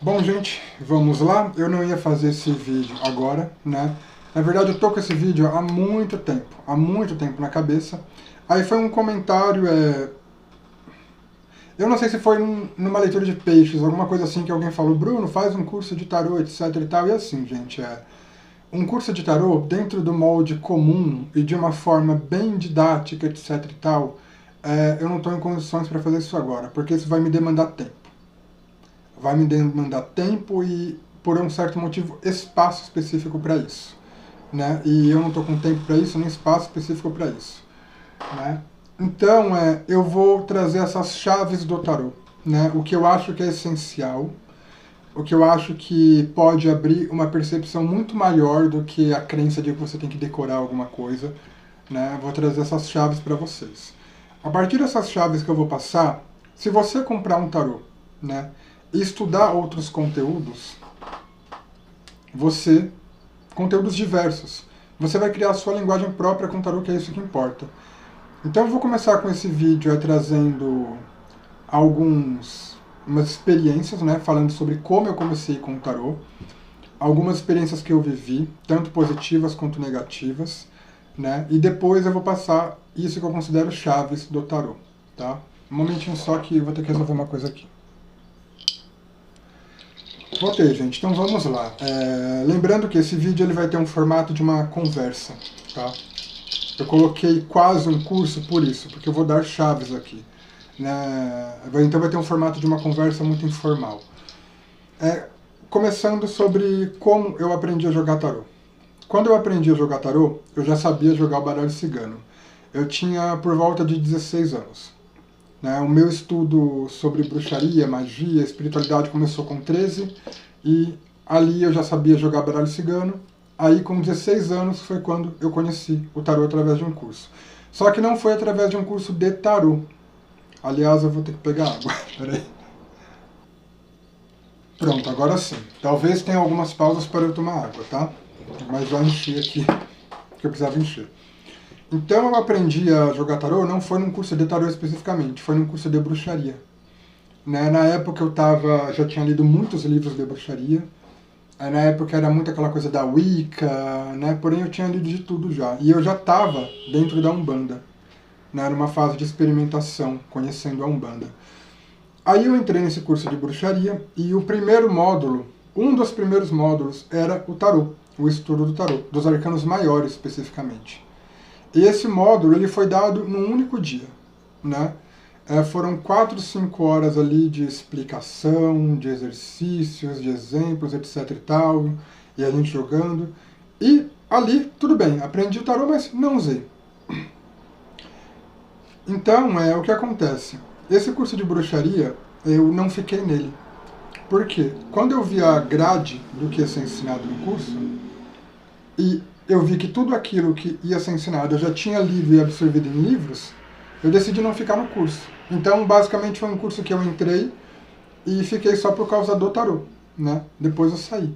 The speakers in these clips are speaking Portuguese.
Bom, gente, vamos lá. Eu não ia fazer esse vídeo agora, né? Na verdade, eu tô com esse vídeo há muito tempo na cabeça. Aí foi um comentário, eu não sei se foi numa leitura de peixes, alguma coisa assim, que alguém falou: Bruno, faz um curso de tarô, etc e tal. E assim, gente, um curso de tarô dentro do molde comum e de uma forma bem didática, etc e tal, eu não estou em condições para fazer isso agora, porque isso vai me demandar tempo. Vai me demandar tempo e, por um certo motivo, espaço específico para isso, né? E eu não estou com tempo para isso, nem espaço específico para isso, né? Então, eu vou trazer essas chaves do tarô, né? O que eu acho que é essencial, o que eu acho que pode abrir uma percepção muito maior do que a crença de que você tem que decorar alguma coisa, né? Vou trazer essas chaves para vocês. A partir dessas chaves que eu vou passar, se você comprar um tarô, né, e estudar outros conteúdos, conteúdos diversos, você vai criar a sua linguagem própria com o tarô, que é isso que importa. Então eu vou começar com esse vídeo trazendo umas experiências, né, falando sobre como eu comecei com o tarô, algumas experiências que eu vivi, tanto positivas quanto negativas, né, e depois eu vou passar isso que eu considero chaves do tarô, tá? Um momentinho só que eu vou ter que resolver uma coisa aqui. Voltei, gente, então vamos lá. Lembrando que esse vídeo ele vai ter um formato de uma conversa, tá? Eu coloquei quase um curso por isso, porque eu vou dar chaves aqui, né? Então vai ter um formato de uma conversa muito informal. Começando sobre como eu aprendi a jogar tarô. Quando eu aprendi a jogar tarô, eu já sabia jogar o baralho cigano. Eu tinha por volta de 16 anos. Né? O meu estudo sobre bruxaria, magia, espiritualidade começou com 13 e ali eu já sabia jogar baralho cigano. Aí com 16 anos foi quando eu conheci o tarô através de um curso. Só que não foi através de um curso de tarô. Aliás, eu vou ter que pegar água. Peraí. Pronto, agora sim. Talvez tenha algumas pausas para eu tomar água, tá? Mas já enchi aqui, que eu precisava encher. Então eu aprendi a jogar tarô, não foi num curso de tarô especificamente, foi num curso de bruxaria. Né? Na época eu já tinha lido muitos livros de bruxaria, na época era muito aquela coisa da Wicca, né? Porém eu tinha lido de tudo já. E eu já estava dentro da Umbanda, né? Numa fase de experimentação, conhecendo a Umbanda. Aí eu entrei nesse curso de bruxaria e o primeiro módulo, um dos primeiros módulos, era o tarô, o estudo do tarô, dos arcanos maiores especificamente. E esse módulo ele foi dado num único dia, né? Foram 4, 5 horas ali de explicação, de exercícios, de exemplos, etc e tal, e a gente jogando. E ali, tudo bem, aprendi o tarô, mas não usei. Então, o que acontece? Esse curso de bruxaria, eu não fiquei nele. Por quê? Quando eu vi a grade do que ia ser ensinado no curso, e eu vi que tudo aquilo que ia ser ensinado eu já tinha lido e absorvido em livros, eu decidi não ficar no curso. Então, basicamente, foi um curso que eu entrei e fiquei só por causa do tarô, né? Depois eu saí.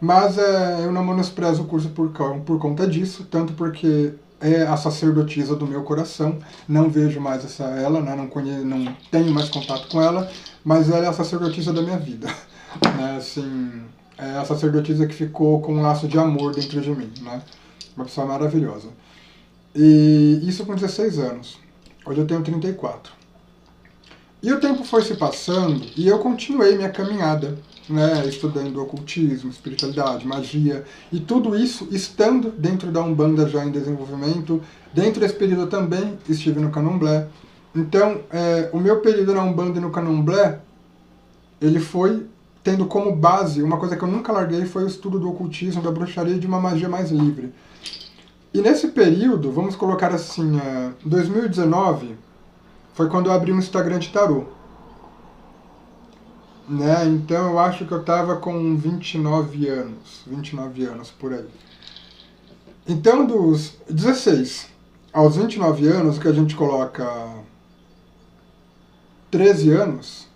Mas eu não menosprezo o curso por conta disso, tanto porque é a sacerdotisa do meu coração, não vejo mais ela, né? Não tenho mais contato com ela, mas ela é a sacerdotisa da minha vida. Né? Assim, é a sacerdotisa que ficou com um laço de amor dentro de mim, né? Uma pessoa maravilhosa. E isso com 16 anos. Hoje eu tenho 34. E o tempo foi se passando e eu continuei minha caminhada, né, estudando ocultismo, espiritualidade, magia, e tudo isso estando dentro da Umbanda já em desenvolvimento. Dentro desse período eu também estive no Candomblé. Então, o meu período na Umbanda e no Candomblé, ele foi tendo como base, uma coisa que eu nunca larguei, foi o estudo do ocultismo, da bruxaria e de uma magia mais livre. E nesse período, vamos colocar assim, 2019, foi quando eu abri um Instagram de tarô. Né? Então eu acho que eu estava com 29 anos por aí. Então dos 16 aos 29 anos, que a gente coloca 13 anos,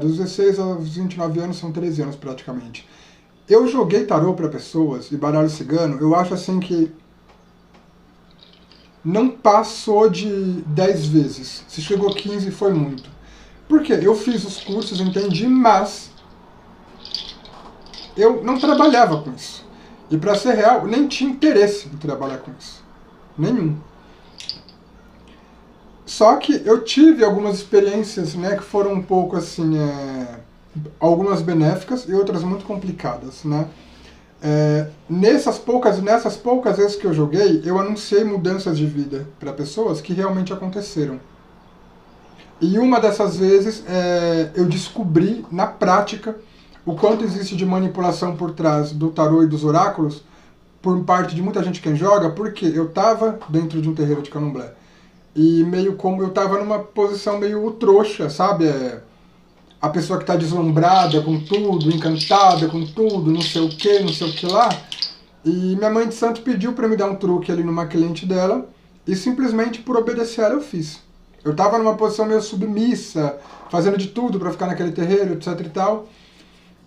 dos 16 aos 29 anos são 13 anos praticamente. Eu joguei tarô para pessoas e baralho cigano, eu acho assim que não passou de 10 vezes. Se chegou 15 foi muito. Por quê? Eu fiz os cursos, entendi, mas eu não trabalhava com isso. E para ser real, nem tinha interesse em trabalhar com isso. Nenhum. Só que eu tive algumas experiências, né, que foram um pouco assim, algumas benéficas e outras muito complicadas, né. Nessas poucas vezes que eu joguei, eu anunciei mudanças de vida para pessoas que realmente aconteceram. E uma dessas vezes eu descobri na prática o quanto existe de manipulação por trás do tarô e dos oráculos por parte de muita gente que joga, porque eu estava dentro de um terreiro de candomblé. E meio como eu estava numa posição meio trouxa, sabe? A pessoa que está deslumbrada com tudo, encantada com tudo, não sei o que lá. E minha mãe de santo pediu para me dar um truque ali numa cliente dela, e simplesmente por obedecer ela eu fiz. Eu estava numa posição meio submissa, fazendo de tudo para ficar naquele terreiro, etc e tal.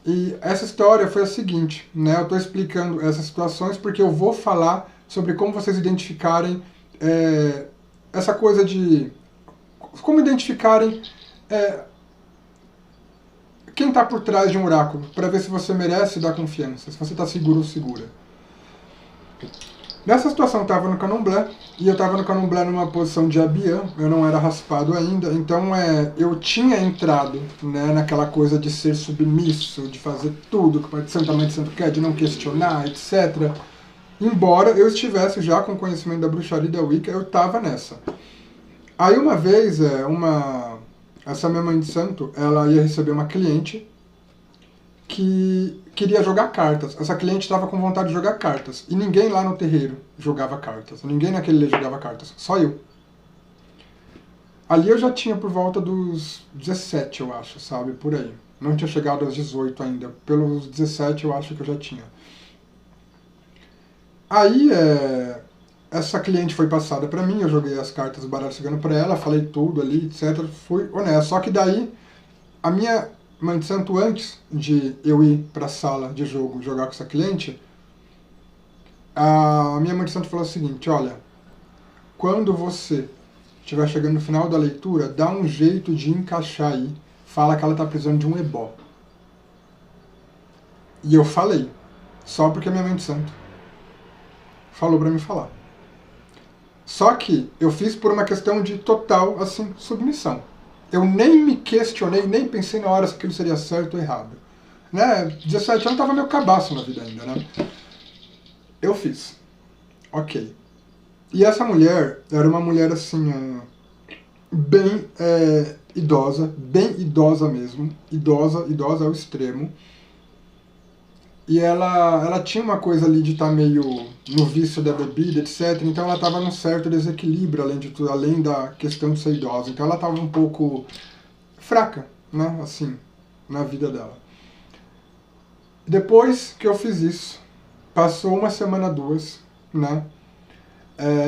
E essa história foi a seguinte, né? Eu estou explicando essas situações porque eu vou falar sobre como vocês identificarem essa coisa de... Como identificarem quem está por trás de um oráculo, para ver se você merece dar confiança, se você está seguro ou segura. Nessa situação eu estava no candomblé, e eu estava no candomblé numa posição de abiã, eu não era raspado ainda, então eu tinha entrado, né, naquela coisa de ser submisso, de fazer tudo que o Pai de Santo, a Mãe de Santo quer, de não questionar, etc. Embora eu estivesse já com conhecimento da bruxaria e da Wicca, eu estava nessa. Aí uma vez, essa minha mãe de santo, ela ia receber uma cliente que queria jogar cartas. Essa cliente estava com vontade de jogar cartas. E ninguém lá no terreiro jogava cartas. Ninguém naquele jogava cartas. Só eu. Ali eu já tinha por volta dos 17, eu acho, sabe? Por aí. Não tinha chegado aos 18 ainda. Pelos 17 eu acho que eu já tinha. Aí, essa cliente foi passada para mim, eu joguei as cartas do baralho cigano para ela, falei tudo ali, etc. Fui honesto. Só que daí, a minha mãe de santo, antes de eu ir para a sala de jogo jogar com essa cliente, a minha mãe de santo falou o seguinte: olha, quando você estiver chegando no final da leitura, dá um jeito de encaixar aí, fala que ela está precisando de um ebó. E eu falei, só porque a minha mãe de santo falou para mim falar. Só que eu fiz por uma questão de total, assim, submissão. Eu nem me questionei, nem pensei na hora se aquilo seria certo ou errado. Né? 17 anos tava meio cabaço na vida ainda, né? Eu fiz. Ok. E essa mulher era uma mulher, assim, bem bem idosa mesmo. Idosa ao extremo. E ela tinha uma coisa ali de estar meio no vício da bebida, etc. Então ela estava num certo desequilíbrio, além de tudo, além da questão de ser idosa. Então ela estava um pouco fraca, né, assim, na vida dela. Depois que eu fiz isso, passou uma semana, duas, né,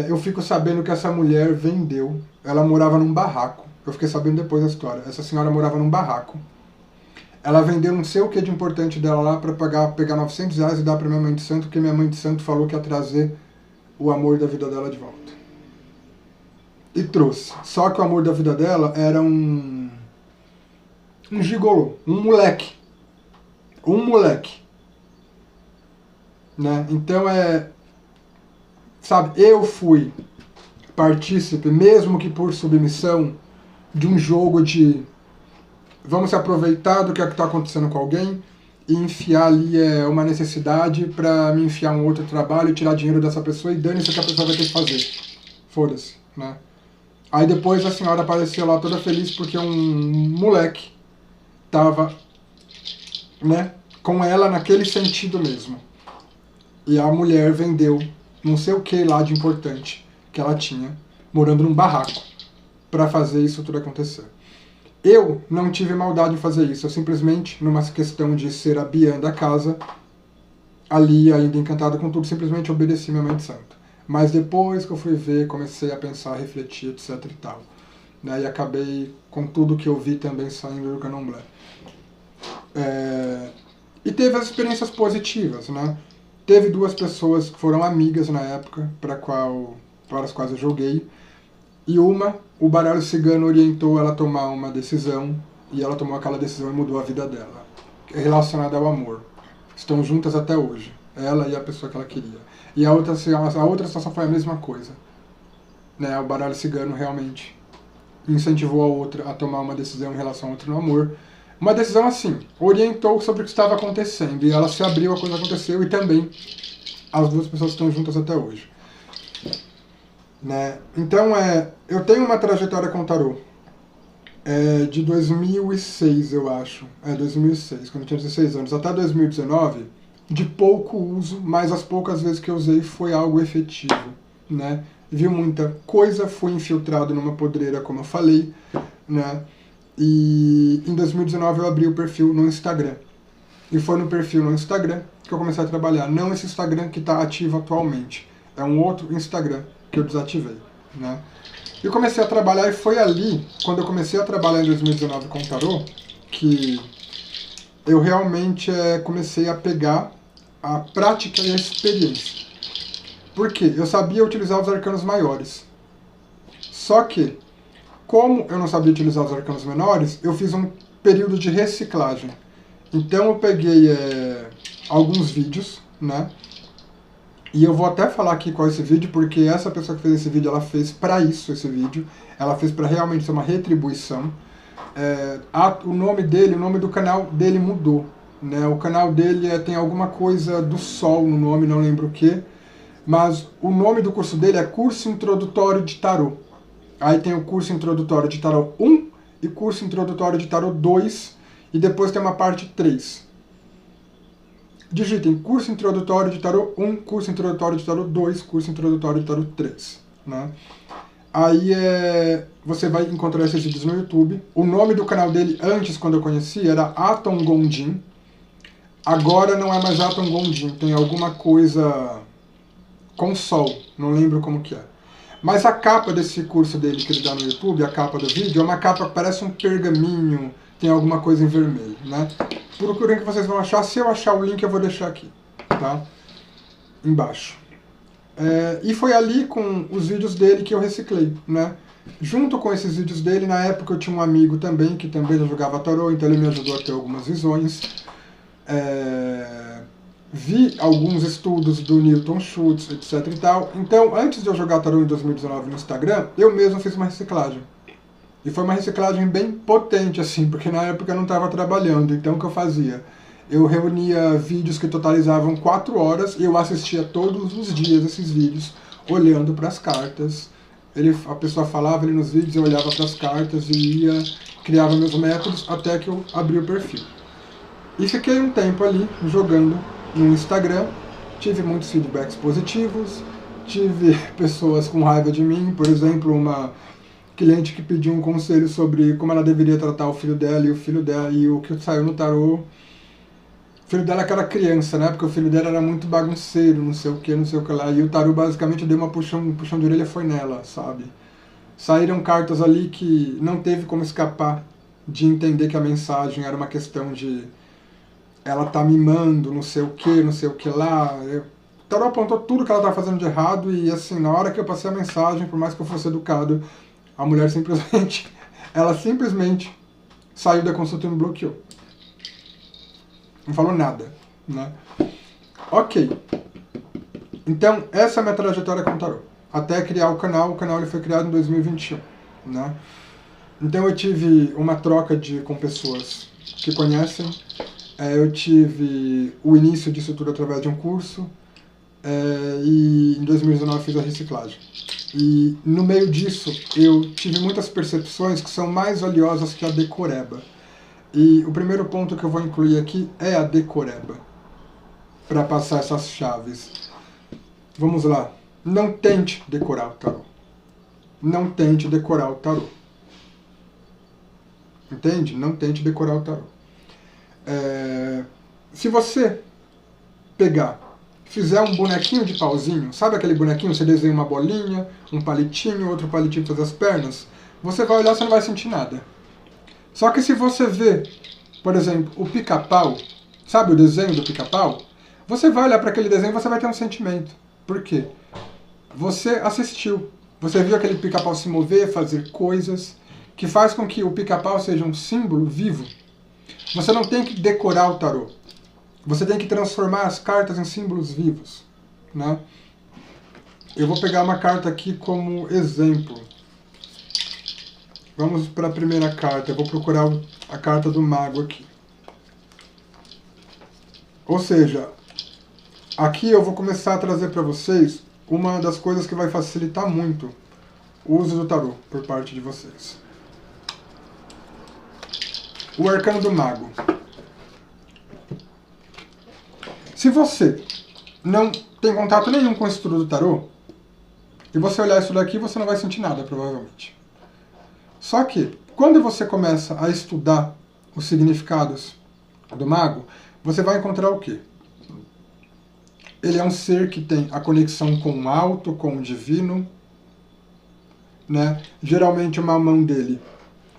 eu fico sabendo que essa mulher vendeu, ela morava num barraco. Eu fiquei sabendo depois da história. Essa senhora morava num barraco. Ela vendeu não sei o que de importante dela lá para pegar R$900 e dar para minha mãe de santo, porque minha mãe de santo falou que ia trazer o amor da vida dela de volta. E trouxe. Só que o amor da vida dela era um gigolô, um moleque. Um moleque. Né? Então sabe, eu fui partícipe, mesmo que por submissão, de um jogo de... Vamos se aproveitar do que está acontecendo com alguém e enfiar ali uma necessidade para me enfiar um outro trabalho e tirar dinheiro dessa pessoa e dane-se o que a pessoa vai ter que fazer. Foda-se, né? Aí depois a senhora apareceu lá toda feliz porque um moleque tava, né, com ela naquele sentido mesmo. E a mulher vendeu não sei o que lá de importante que ela tinha, morando num barraco, para fazer isso tudo acontecer. Eu não tive maldade em fazer isso, eu simplesmente, numa questão de ser a biã da casa, ali ainda encantado com tudo, simplesmente obedeci minha mãe de santo. Mas depois que eu fui ver, comecei a pensar, a refletir, etc e tal. Né, e acabei com tudo que eu vi também saindo do candomblé. E teve as experiências positivas, né? Teve duas pessoas que foram amigas na época, para as quais eu joguei. E o baralho cigano orientou ela a tomar uma decisão, e ela tomou aquela decisão e mudou a vida dela. É relacionada ao amor. Estão juntas até hoje. Ela e a pessoa que ela queria. E a outra situação foi a mesma coisa. Né? O baralho cigano realmente incentivou a outra a tomar uma decisão em relação ao outro no amor. Uma decisão assim, orientou sobre o que estava acontecendo. E ela se abriu, a coisa aconteceu, e também as duas pessoas estão juntas até hoje. Né? Então, eu tenho uma trajetória com o tarô de 2006, eu acho. 2006, quando eu tinha 16 anos. Até 2019, de pouco uso, mas as poucas vezes que eu usei foi algo efetivo. Né? Vi muita coisa, fui infiltrado numa podreira, como eu falei. Né? E em 2019 eu abri o perfil no Instagram. E foi no perfil no Instagram que eu comecei a trabalhar. Não esse Instagram que está ativo atualmente. É um outro Instagram que eu desativei. Né? E eu comecei a trabalhar, e foi ali, quando eu comecei a trabalhar em 2019 com o tarô, que eu realmente comecei a pegar a prática e a experiência. Por quê? Eu sabia utilizar os arcanos maiores. Só que, como eu não sabia utilizar os arcanos menores, eu fiz um período de reciclagem. Então eu peguei alguns vídeos, né? E eu vou até falar aqui qual é esse vídeo, porque essa pessoa que fez esse vídeo, ela fez pra isso esse vídeo. Ela fez pra realmente ser uma retribuição. O nome dele, o nome do canal dele mudou. Né? O canal dele tem alguma coisa do sol no nome, não lembro o que. Mas o nome do curso dele é Curso Introdutório de Tarô. Aí tem o Curso Introdutório de Tarô 1 e Curso Introdutório de Tarô 2. E depois tem uma parte 3. Digitem Curso Introdutório de Tarô 1, Curso Introdutório de Tarô 2, Curso Introdutório de Tarô 3. Né? Aí você vai encontrar esses vídeos no YouTube. O nome do canal dele, antes, quando eu conheci, era Atom Gondim. Agora não é mais Atom Gondim, tem alguma coisa com sol, não lembro como que é. Mas a capa desse curso dele que ele dá no YouTube, a capa do vídeo, é uma capa que parece um pergaminho, tem alguma coisa em vermelho, né? Procurem que vocês vão achar. Se eu achar o link, eu vou deixar aqui, tá? Embaixo. E foi ali com os vídeos dele que eu reciclei, né? Junto com esses vídeos dele, na época eu tinha um amigo também, que também já jogava tarô, então ele me ajudou a ter algumas visões. Vi alguns estudos do Newton Schultz, etc e tal. Então, antes de eu jogar tarô em 2019 no Instagram, eu mesmo fiz uma reciclagem. E foi uma reciclagem bem potente, assim, porque na época eu não estava trabalhando. Então o que eu fazia? Eu reunia vídeos que totalizavam 4 horas e eu assistia todos os dias esses vídeos, olhando para as cartas. A pessoa falava ali nos vídeos, eu olhava para as cartas e criava meus métodos até que eu abri o perfil. E fiquei um tempo ali jogando no Instagram, tive muitos feedbacks positivos, tive pessoas com raiva de mim, por exemplo, uma cliente que pediu um conselho sobre como ela deveria tratar o filho dela e o que saiu no tarô. O filho dela que era criança, né? Porque o filho dela era muito bagunceiro, não sei o que lá. E o tarô basicamente deu um puxão de orelha, foi nela, sabe? Saíram cartas ali que não teve como escapar de entender que a mensagem era uma questão de ela tá mimando, não sei o que lá. O tarô apontou tudo que ela tá fazendo de errado e assim, na hora que eu passei a mensagem, por mais que eu fosse educado, a mulher simplesmente saiu da consulta e me bloqueou. Não falou nada, né? Ok. Então, essa é a minha trajetória com o tarô. Até criar o canal ele foi criado em 2021, né? Então eu tive uma troca com pessoas que conhecem, eu tive o início disso tudo através de um curso, e em 2019 fiz a reciclagem. E no meio disso eu tive muitas percepções que são mais valiosas que a decoreba. E o primeiro ponto que eu vou incluir aqui é a decoreba, para passar essas chaves. Vamos lá. Não tente decorar o tarô. Não tente decorar o tarô. Entende? Não tente decorar o tarô. Se você fizer um bonequinho de pauzinho, sabe aquele bonequinho, você desenha uma bolinha, um palitinho, outro palitinho para fazer as pernas, você vai olhar, você não vai sentir nada. Só que se você vê, por exemplo, o pica-pau, sabe o desenho do pica-pau? Você vai olhar para aquele desenho e você vai ter um sentimento. Por quê? Você assistiu. Você viu aquele pica-pau se mover, fazer coisas, que faz com que o pica-pau seja um símbolo vivo. Você não tem que decorar o tarô. Você tem que transformar as cartas em símbolos vivos, né? Eu vou pegar uma carta aqui como exemplo. Vamos para a primeira carta. Eu vou procurar a carta do mago aqui. Ou seja, aqui eu vou começar a trazer para vocês uma das coisas que vai facilitar muito o uso do tarô por parte de vocês. O arcano do mago. Se você não tem contato nenhum com o estudo do tarô, e você olhar isso daqui, você não vai sentir nada, provavelmente. Só que, quando você começa a estudar os significados do mago, você vai encontrar o quê? Ele é um ser que tem a conexão com o alto, com o divino, né? Geralmente uma mão dele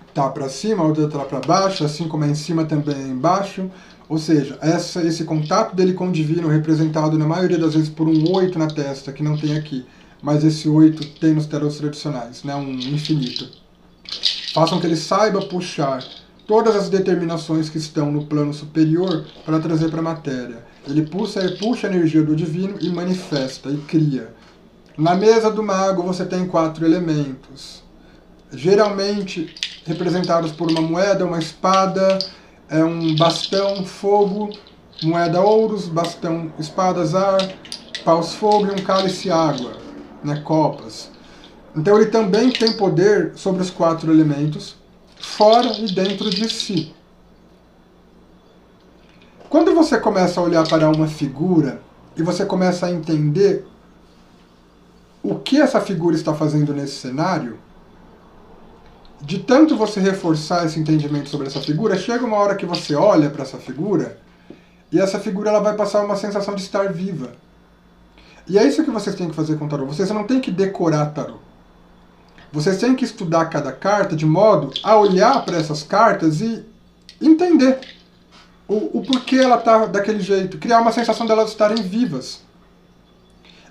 está para cima, a outra está para baixo, assim como é em cima também é embaixo. Ou seja, esse contato dele com o divino, representado na maioria das vezes por um 8 na testa, que não tem aqui, mas esse 8 tem nos tarôs tradicionais, né? Um infinito. Façam que ele saiba puxar todas as determinações que estão no plano superior para trazer para a matéria. Ele puxa a energia do divino e manifesta, e cria. Na mesa do mago você tem 4 elementos, geralmente representados por uma moeda, uma espada, um bastão, fogo, moeda ouros, bastão, espadas, ar, paus, fogo e um cálice, água, né, copas. Então ele também tem poder sobre os 4 elementos, fora e dentro de si. Quando você começa a olhar para uma figura e você começa a entender o que essa figura está fazendo nesse cenário, de tanto você reforçar esse entendimento sobre essa figura, chega uma hora que você olha para essa figura e essa figura ela vai passar uma sensação de estar viva. E é isso que vocês têm que fazer com o tarô. Vocês não têm que decorar tarô. Vocês têm que estudar cada carta de modo a olhar para essas cartas e entender o porquê ela está daquele jeito, criar uma sensação delas estarem vivas.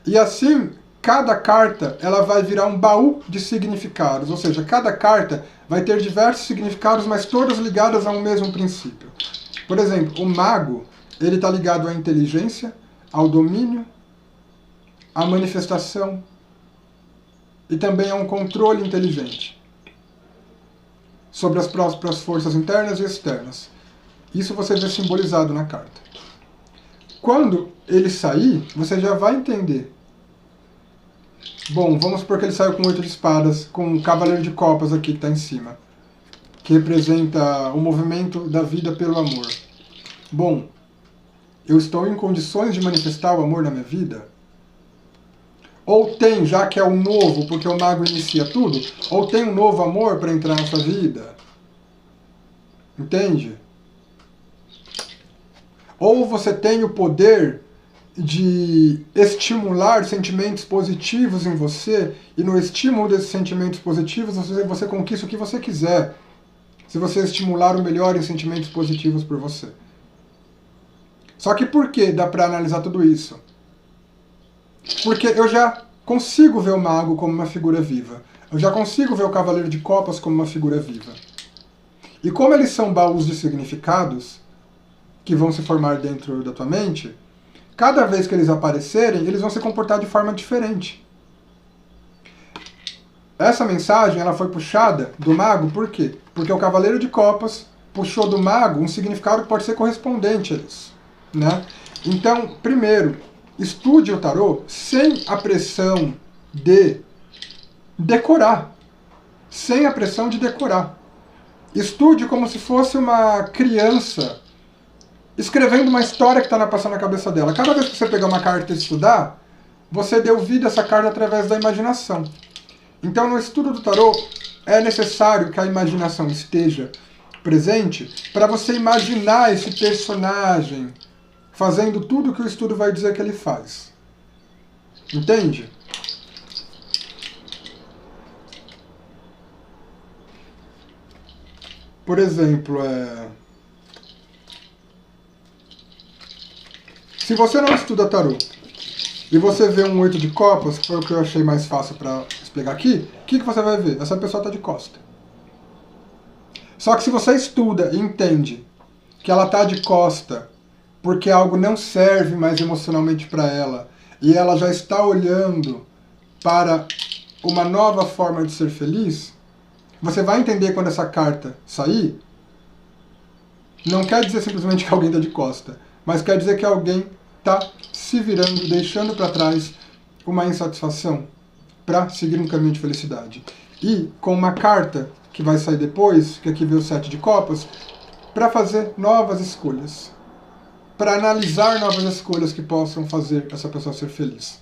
E assim, cada carta ela vai virar um baú de significados, ou seja, cada carta vai ter diversos significados, mas todas ligadas a um mesmo princípio. Por exemplo, o mago, ele está ligado à inteligência, ao domínio, à manifestação e também a um controle inteligente sobre as próprias forças internas e externas. Isso você vê simbolizado na carta. Quando ele sair, você já vai entender. Bom, vamos supor que ele saiu com 8 de espadas, com o cavaleiro de copas aqui que está em cima, que representa o movimento da vida pelo amor. Bom, eu estou em condições de manifestar o amor na minha vida? Ou tem, já que é o novo, porque o mago inicia tudo, ou tem um novo amor para entrar na sua vida? Entende? Ou você tem o poder de estimular sentimentos positivos em você, e no estímulo desses sentimentos positivos você conquista o que você quiser, se você estimular o melhor em sentimentos positivos por você. Só que por que dá para analisar tudo isso? Porque eu já consigo ver o mago como uma figura viva. Eu já consigo ver o cavaleiro de copas como uma figura viva. E como eles são baús de significados que vão se formar dentro da tua mente, cada vez que eles aparecerem, eles vão se comportar de forma diferente. Essa mensagem ela foi puxada do mago por quê? Porque o cavaleiro de copas puxou do mago um significado que pode ser correspondente a isso, né? Então, primeiro, estude o tarô sem a pressão de decorar. Sem a pressão de decorar. Estude como se fosse uma criança escrevendo uma história que está passando na cabeça dela. Cada vez que você pegar uma carta e estudar, você deu vida a essa carta através da imaginação. Então, no estudo do tarô, é necessário que a imaginação esteja presente para você imaginar esse personagem fazendo tudo que o estudo vai dizer que ele faz. Entende? Por exemplo, se você não estuda tarô e você vê um 8 de copas, que foi o que eu achei mais fácil para Se pegar aqui, o que você vai ver? Essa pessoa está de costa. Só que se você estuda e entende que ela está de costa porque algo não serve mais emocionalmente para ela, e ela já está olhando para uma nova forma de ser feliz, você vai entender quando essa carta sair, não quer dizer simplesmente que alguém está de costa, mas quer dizer que alguém está se virando, deixando para trás uma insatisfação para seguir um caminho de felicidade. E com uma carta que vai sair depois, que aqui vê o 7 de copas, para fazer novas escolhas. Para analisar novas escolhas que possam fazer essa pessoa ser feliz.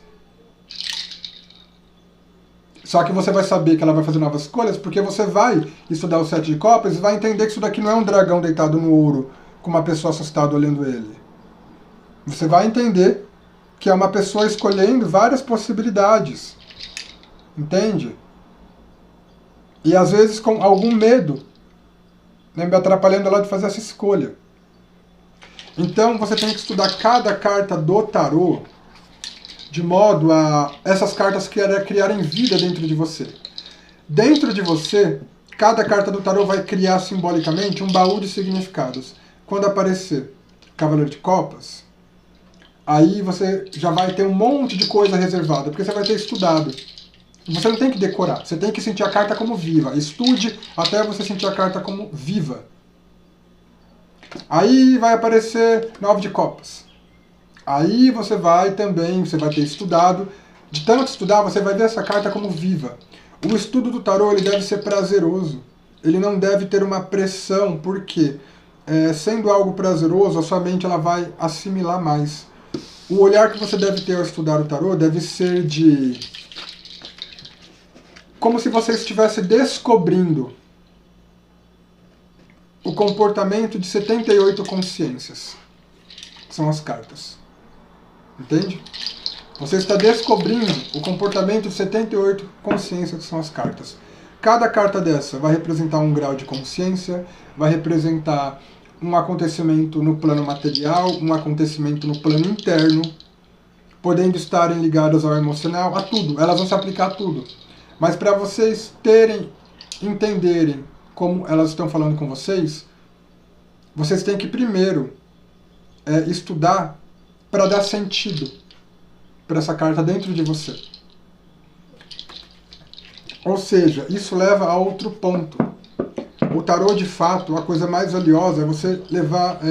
Só que você vai saber que ela vai fazer novas escolhas porque você vai estudar o 7 de copas e vai entender que isso daqui não é um dragão deitado no ouro com uma pessoa assustada olhando ele. Você vai entender que é uma pessoa escolhendo várias possibilidades. Entende? E às vezes com algum medo, né, me atrapalhando ela de fazer essa escolha. Então você tem que estudar cada carta do tarô de modo a essas cartas criarem vida dentro de você. Dentro de você, cada carta do tarô vai criar simbolicamente um baú de significados. Quando aparecer Cavaleiro de Copas, aí você já vai ter um monte de coisa reservada, porque você vai ter estudado. Você não tem que decorar, você tem que sentir a carta como viva. Estude até você sentir a carta como viva. Aí vai aparecer 9 de copas. Aí você vai ter estudado. De tanto estudar, você vai ver essa carta como viva. O estudo do tarô ele deve ser prazeroso. Ele não deve ter uma pressão, porque sendo algo prazeroso, a sua mente ela vai assimilar mais. O olhar que você deve ter ao estudar o tarô deve ser de... como se você estivesse descobrindo o comportamento de 78 consciências. São as cartas. Entende? Você está descobrindo o comportamento de 78 consciências, que são as cartas. Cada carta dessa vai representar um grau de consciência, vai representar um acontecimento no plano material, um acontecimento no plano interno, podendo estarem ligadas ao emocional, a tudo. Elas vão se aplicar a tudo. Mas para vocês entenderem como elas estão falando com vocês, vocês têm que primeiro estudar para dar sentido para essa carta dentro de você. Ou seja, isso leva a outro ponto. O tarô, de fato, a coisa mais valiosa é você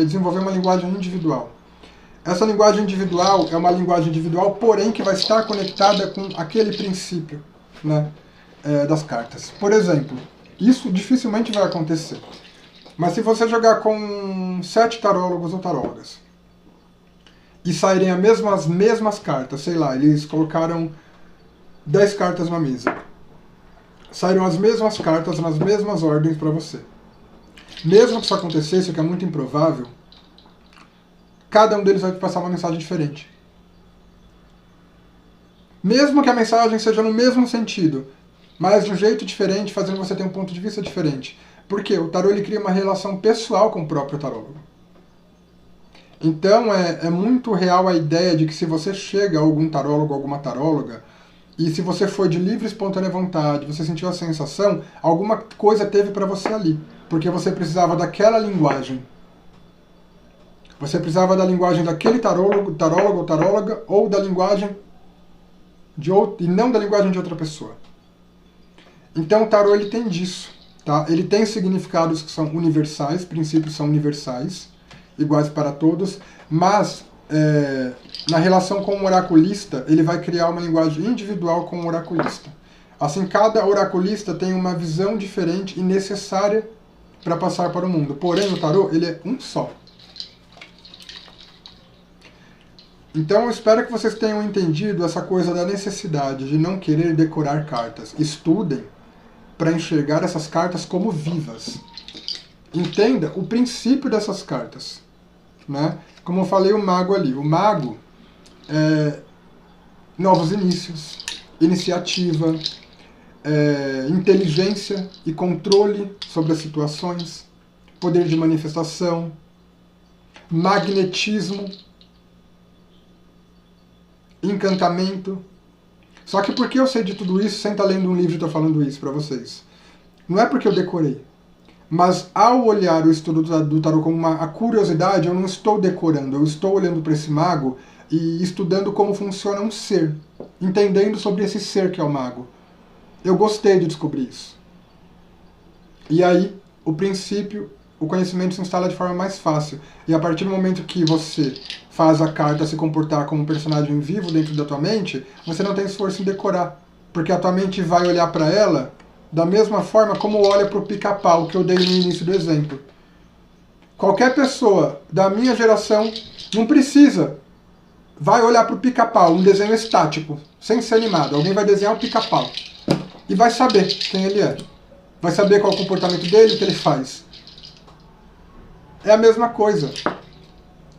desenvolver uma linguagem individual. Essa linguagem individual é uma linguagem individual, porém que vai estar conectada com aquele princípio, né, das cartas. Por exemplo, isso dificilmente vai acontecer. Mas se você jogar com 7 tarólogos ou tarólogas e saírem as mesmas cartas, sei lá, eles colocaram 10 cartas na mesa, saíram as mesmas cartas nas mesmas ordens para você. Mesmo que isso acontecesse, o que é muito improvável, cada um deles vai te passar uma mensagem diferente. Mesmo que a mensagem seja no mesmo sentido, mas de um jeito diferente, fazendo você ter um ponto de vista diferente. Porque o tarô ele cria uma relação pessoal com o próprio tarólogo. Então é muito real a ideia de que se você chega a algum tarólogo, alguma taróloga, e se você foi de livre e espontânea vontade, você sentiu a sensação, alguma coisa teve para você ali. Porque você precisava daquela linguagem. Você precisava da linguagem daquele tarólogo ou taróloga, ou da linguagem de outro, e não da linguagem de outra pessoa. Então o tarô ele tem disso. Tá? Ele tem significados que são universais, princípios são universais, iguais para todos, mas na relação com o oraculista, ele vai criar uma linguagem individual com o oraculista. Assim, cada oraculista tem uma visão diferente e necessária para passar para o mundo. Porém, o tarô ele é um só. Então eu espero que vocês tenham entendido essa coisa da necessidade de não querer decorar cartas. Estudem para enxergar essas cartas como vivas. Entenda o princípio dessas cartas. Né? Como eu falei, o mago ali. O mago é novos inícios, iniciativa, inteligência e controle sobre as situações, poder de manifestação, magnetismo, encantamento, Só que por que eu sei de tudo isso sem estar lendo um livro e estou falando isso para vocês? Não é porque eu decorei. Mas ao olhar o estudo do tarô como a curiosidade, eu não estou decorando, eu estou olhando para esse mago e estudando como funciona um ser, entendendo sobre esse ser que é o mago. Eu gostei de descobrir isso. E aí, o princípio, o conhecimento se instala de forma mais fácil. E a partir do momento que você faz a carta se comportar como um personagem vivo dentro da tua mente, você não tem esforço em decorar. Porque a tua mente vai olhar para ela da mesma forma como olha para o pica-pau que eu dei no início do exemplo. Qualquer pessoa da minha geração não precisa. Vai olhar para o pica-pau, um desenho estático, sem ser animado. Alguém vai desenhar o pica-pau e vai saber quem ele é. Vai saber qual é o comportamento dele, o que ele faz. É a mesma coisa.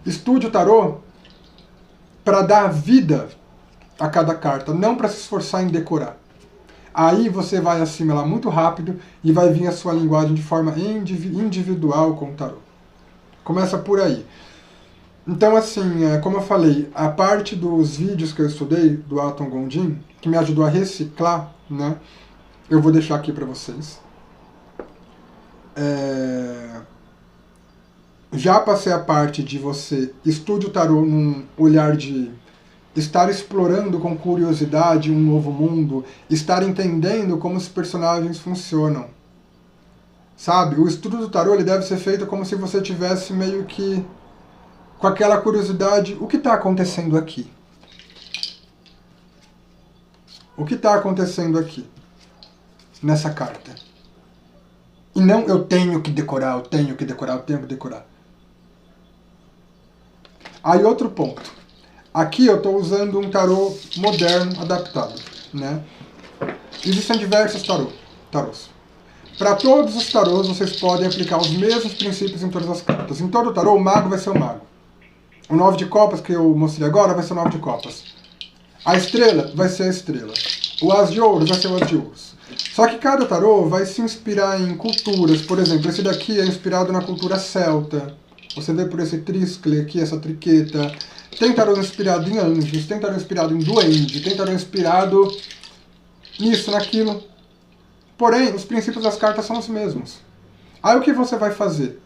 Estude o tarô para dar vida a cada carta, não para se esforçar em decorar. Aí você vai assimilar muito rápido e vai vir a sua linguagem de forma individual com o tarô. Começa por aí. Então, assim, como eu falei, a parte dos vídeos que eu estudei do Atom Gondim, que me ajudou a reciclar, né, eu vou deixar aqui para vocês. Já passei a parte de você estude o tarô num olhar de estar explorando com curiosidade um novo mundo, estar entendendo como os personagens funcionam. Sabe? O estudo do tarô ele deve ser feito como se você tivesse meio que com aquela curiosidade, o que está acontecendo aqui? O que está acontecendo aqui? Nessa carta. E não eu tenho que decorar, eu tenho que decorar, eu tenho que decorar. Aí outro ponto. Aqui eu estou usando um tarô moderno adaptado, né? Existem diversos tarôs. Para todos os tarôs vocês podem aplicar os mesmos princípios em todas as cartas. Em todo tarô o mago vai ser o mago. O 9 de copas que eu mostrei agora vai ser o 9 de copas. A estrela vai ser a estrela. O as de ouros vai ser o as de ouros. Só que cada tarô vai se inspirar em culturas. Por exemplo, esse daqui é inspirado na cultura celta. Você vê por esse triscle aqui, essa triqueta. Tem tarô inspirado em anjos, tem tarô inspirado em duende, tem tarô inspirado nisso, naquilo. Porém, os princípios das cartas são os mesmos. Aí o que você vai fazer?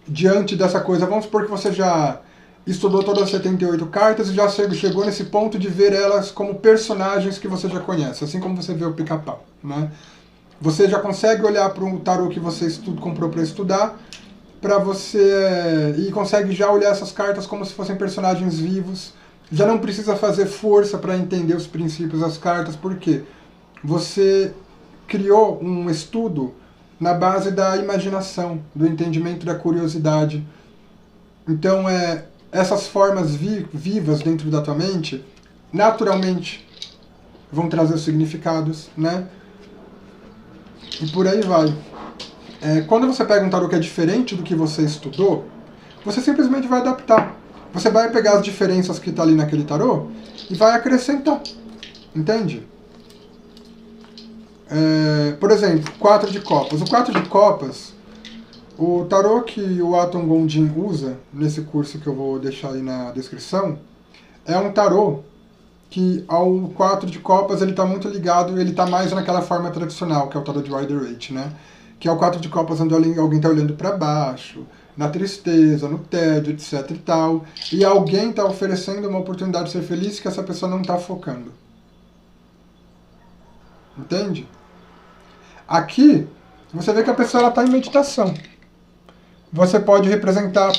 Diante dessa coisa, vamos supor que você já estudou todas as 78 cartas e já chegou nesse ponto de ver elas como personagens que você já conhece, assim como você vê o pica-pau, né? Você já consegue olhar para um tarô que você comprou para estudar, e consegue já olhar essas cartas como se fossem personagens vivos. Já não precisa fazer força para entender os princípios das cartas, porque você criou um estudo na base da imaginação, do entendimento, da curiosidade. Então, essas formas vivas dentro da tua mente, naturalmente, vão trazer os significados, né? E por aí vai. Quando você pega um tarô que é diferente do que você estudou, você simplesmente vai adaptar. Você vai pegar as diferenças que está ali naquele tarô e vai acrescentar. Entende? Por exemplo, 4 de copas. O 4 de copas, o tarô que o Atom Gondim usa, nesse curso que eu vou deixar aí na descrição, é um tarô que ao 4 de copas ele está muito ligado, ele está mais naquela forma tradicional, que é o tarô de Rider-Waite, né? Que é o 4 de copas onde alguém está olhando para baixo, na tristeza, no tédio, etc e tal, e alguém está oferecendo uma oportunidade de ser feliz que essa pessoa não está focando. Entende? Aqui, você vê que a pessoa está em meditação. Você pode representar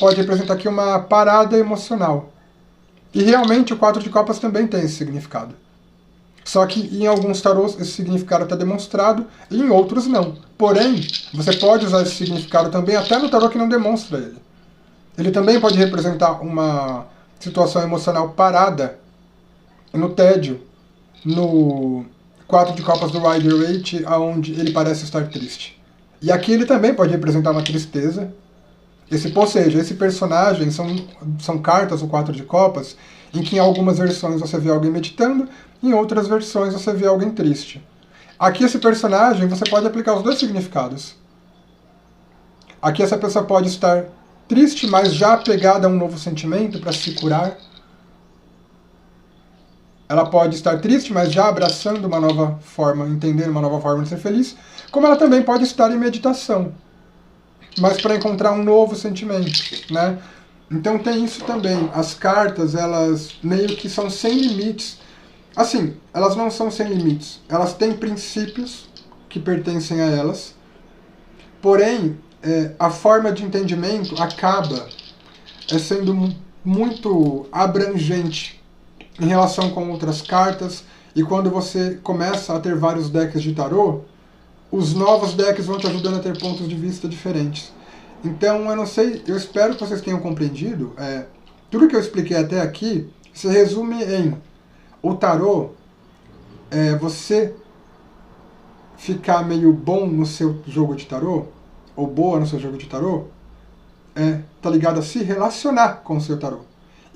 aqui uma parada emocional. E realmente o 4 de copas também tem esse significado. Só que em alguns tarôs esse significado está demonstrado e em outros não. Porém, você pode usar esse significado também até no tarô que não demonstra ele. Ele também pode representar uma situação emocional parada no tédio, no 4 de copas do Rider-Waite, onde ele parece estar triste. E aqui ele também pode representar uma tristeza. Ou seja, esse personagem são cartas, o 4 de copas, em que em algumas versões você vê alguém meditando, em outras versões você vê alguém triste. Aqui esse personagem, você pode aplicar os dois significados. Aqui essa pessoa pode estar triste, mas já apegada a um novo sentimento para se curar. ela pode estar triste, mas já abraçando uma nova forma, entendendo uma nova forma de ser feliz, como ela também pode estar em meditação, mas para encontrar um novo sentimento, né? Então tem isso também. As cartas, elas meio que são sem limites. Assim, elas não são sem limites. Elas têm princípios que pertencem a elas, porém, a forma de entendimento acaba sendo muito abrangente em relação com outras cartas, e quando você começa a ter vários decks de tarô, os novos decks vão te ajudando a ter pontos de vista diferentes. Então, eu não sei, eu espero que vocês tenham compreendido. Tudo que eu expliquei até aqui se resume em o tarô você ficar meio bom no seu jogo de tarô, ou boa no seu jogo de tarô, tá ligado a se relacionar com o seu tarô.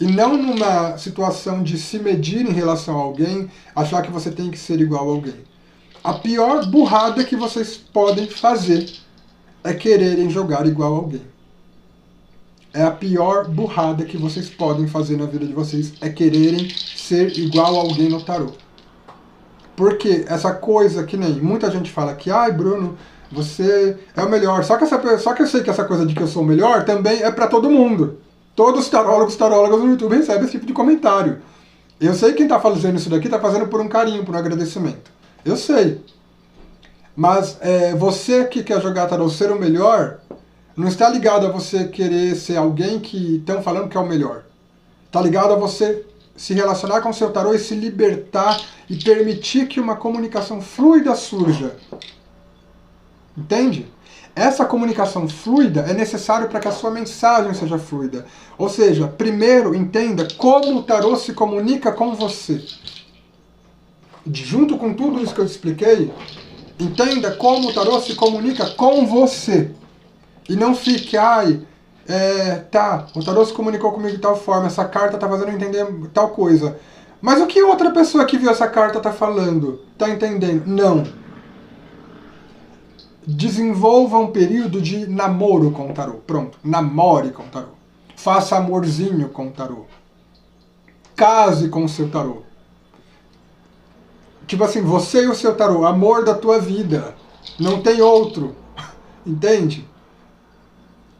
E não numa situação de se medir em relação a alguém, achar que você tem que ser igual a alguém. A pior burrada que vocês podem fazer é quererem jogar igual a alguém. É a pior burrada que vocês podem fazer na vida de vocês, é quererem ser igual a alguém no tarô. Porque essa coisa que nem muita gente fala que, ai Bruno, você é o melhor. Só que eu sei que essa coisa de que eu sou o melhor também é pra todo mundo. Todos os tarólogas no YouTube recebem esse tipo de comentário. Eu sei que quem tá fazendo isso daqui tá fazendo por um carinho, por um agradecimento. Eu sei. Mas você que quer jogar tarô ser o melhor, não está ligado a você querer ser alguém que estão falando que é o melhor. Está ligado a você se relacionar com o seu tarô e se libertar e permitir que uma comunicação fluida surja. Entende? Essa comunicação fluida é necessária para que a sua mensagem seja fluida. Ou seja, primeiro entenda como o tarô se comunica com você. Junto com tudo isso que eu expliquei, entenda como o tarô se comunica com você. E não fique, o tarô se comunicou comigo de tal forma, essa carta está fazendo eu entender tal coisa. Mas o que outra pessoa que viu essa carta está falando? Está entendendo? Não. Desenvolva um período de namoro com o tarô. Pronto, namore com o tarô. Faça amorzinho com o tarô. Case com o seu tarô. Tipo assim, você e o seu tarô, amor da tua vida. Não tem outro. Entende?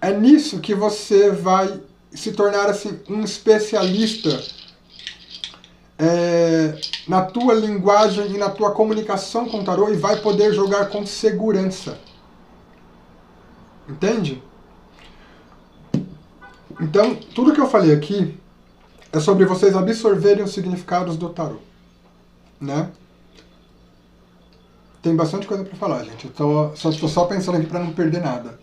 É nisso que você vai se tornar assim, um especialista na tua linguagem e na tua comunicação com o tarô e vai poder jogar com segurança. Entende? Então, tudo que eu falei aqui é sobre vocês absorverem os significados do tarô. Né? Tem bastante coisa pra falar, gente. Eu tô só pensando aqui pra não perder nada.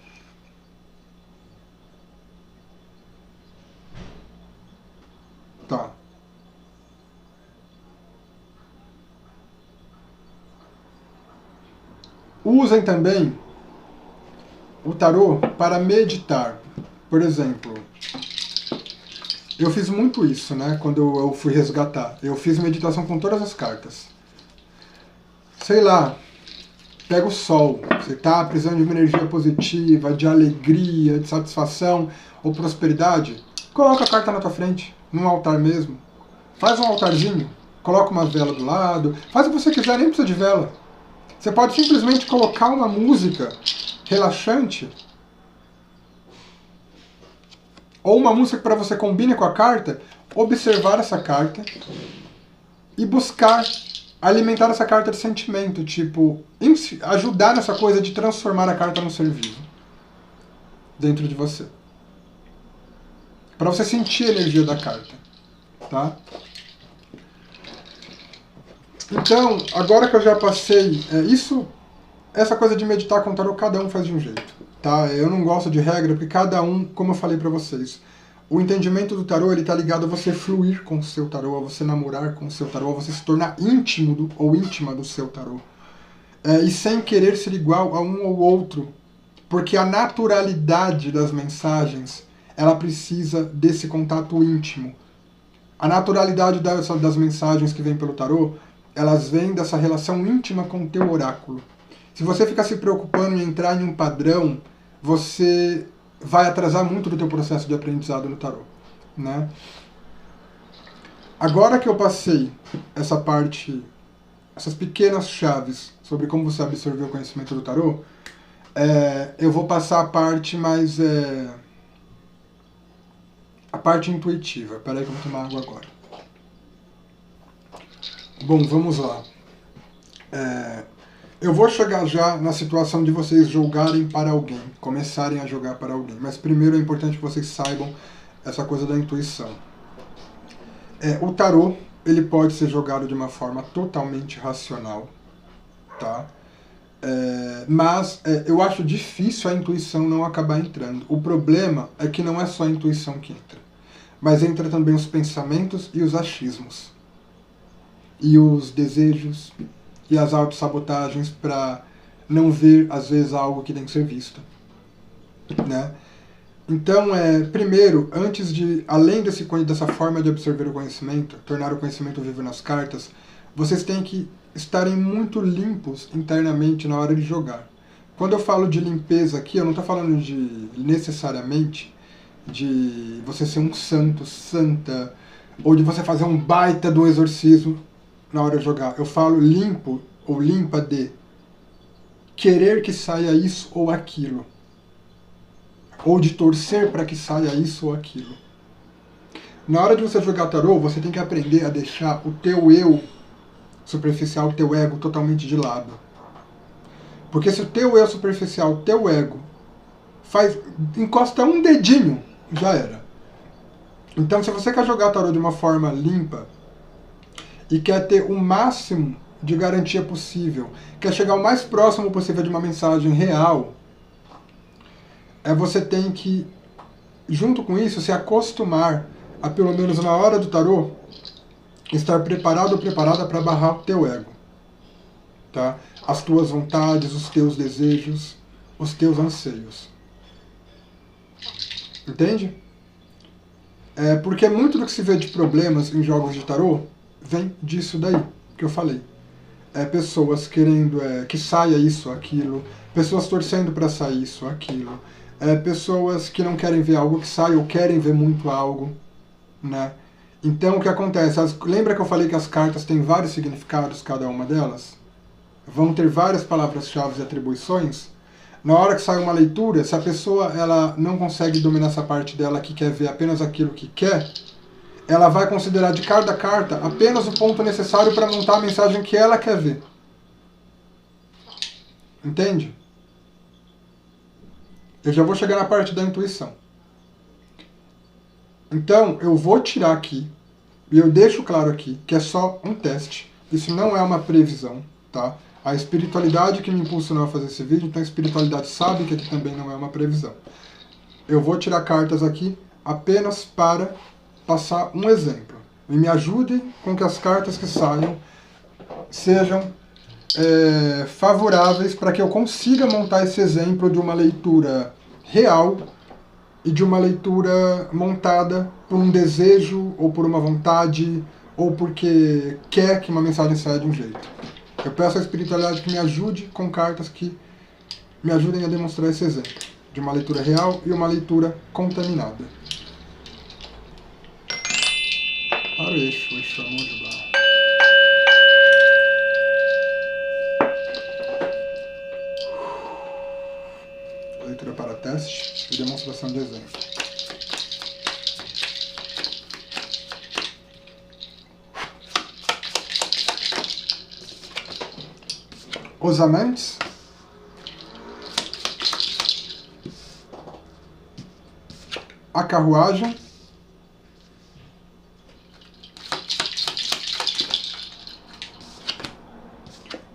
Tá. Usem também o tarô para meditar. Por exemplo, eu fiz muito isso, né? Quando eu fui resgatar. Eu fiz meditação com todas as cartas. Sei lá, pega o sol. Você tá precisando de uma energia positiva, de alegria, de satisfação ou prosperidade? Coloca a carta na tua frente, num altar mesmo. Faz um altarzinho, coloca uma vela do lado. Faz o que você quiser, nem precisa de vela. Você pode simplesmente colocar uma música relaxante ou uma música que para você combine com a carta, observar essa carta e buscar alimentar essa carta de sentimento, tipo, ajudar nessa coisa de transformar a carta num ser vivo dentro de você. Para você sentir a energia da carta, tá? Então, agora que eu já passei essa coisa de meditar com o tarô, cada um faz de um jeito, tá? Eu não gosto de regra, porque cada um, como eu falei pra vocês, o entendimento do tarô, ele tá ligado a você fluir com o seu tarô, a você namorar com o seu tarô, a você se tornar íntimo ou íntima do seu tarô. E sem querer ser igual a um ou outro, porque a naturalidade das mensagens, ela precisa desse contato íntimo. A naturalidade das mensagens que vêm pelo tarô, elas vêm dessa relação íntima com o teu oráculo. Se você ficar se preocupando em entrar em um padrão, você vai atrasar muito do teu processo de aprendizado no tarô, né? Agora que eu passei essa parte, essas pequenas chaves sobre como você absorver o conhecimento do tarô, eu vou passar a parte mais... a parte intuitiva. Peraí que eu vou tomar água agora. Bom, vamos lá. Eu vou chegar já na situação de vocês jogarem para alguém, começarem a jogar para alguém. Mas primeiro é importante que vocês saibam essa coisa da intuição. O tarô, ele pode ser jogado de uma forma totalmente racional, tá? Mas eu acho difícil a intuição não acabar entrando. O problema é que não é só a intuição que entra, mas entra também os pensamentos e os achismos. E os desejos e as autossabotagens para não ver, às vezes, algo que tem que ser visto, né? Então, primeiro, antes de, além dessa forma de absorver o conhecimento, tornar o conhecimento vivo nas cartas, vocês têm que estarem muito limpos internamente na hora de jogar. Quando eu falo de limpeza aqui, eu não estou falando de necessariamente de você ser um santo, santa, ou de você fazer um baita do exorcismo na hora de jogar. Eu falo limpo ou limpa de querer que saia isso ou aquilo, ou de torcer para que saia isso ou aquilo. Na hora de você jogar tarô, você tem que aprender a deixar o teu eu superficial, o teu ego totalmente de lado. Porque se o teu eu superficial, o teu ego, encosta um dedinho, já era. Então, se você quer jogar tarô de uma forma limpa e quer ter o máximo de garantia possível, quer chegar o mais próximo possível de uma mensagem real, você tem que, junto com isso, se acostumar a, pelo menos na hora do tarô, estar preparado ou preparada para barrar o teu ego, tá? As tuas vontades, os teus desejos, os teus anseios. Entende? Porque muito do que se vê de problemas em jogos de tarô vem disso daí que eu falei. Pessoas querendo que saia isso ou aquilo, pessoas torcendo para sair isso ou aquilo, pessoas que não querem ver algo que sai ou querem ver muito algo, né? Então o que acontece? Lembra que eu falei que as cartas têm vários significados, cada uma delas? Vão ter várias palavras-chave e atribuições? Na hora que sai uma leitura, se a pessoa ela não consegue dominar essa parte dela que quer ver apenas aquilo que quer, ela vai considerar de cada carta apenas o ponto necessário para montar a mensagem que ela quer ver. Entende? Eu já vou chegar na parte da intuição. Então, eu vou tirar aqui, e eu deixo claro aqui, que é só um teste. Isso não é uma previsão, tá? A espiritualidade que me impulsionou a fazer esse vídeo, então a espiritualidade sabe que aqui também não é uma previsão. Eu vou tirar cartas aqui apenas para passar um exemplo. E me ajude com que as cartas que saiam sejam favoráveis para que eu consiga montar esse exemplo de uma leitura real e de uma leitura montada por um desejo, ou por uma vontade, ou porque quer que uma mensagem saia de um jeito. Eu peço à espiritualidade que me ajude com cartas que me ajudem a demonstrar esse exemplo, de uma leitura real e uma leitura contaminada. Para o eixo vamos ajudar. Leitura para teste e demonstração de exemplo. Os amantes. A carruagem.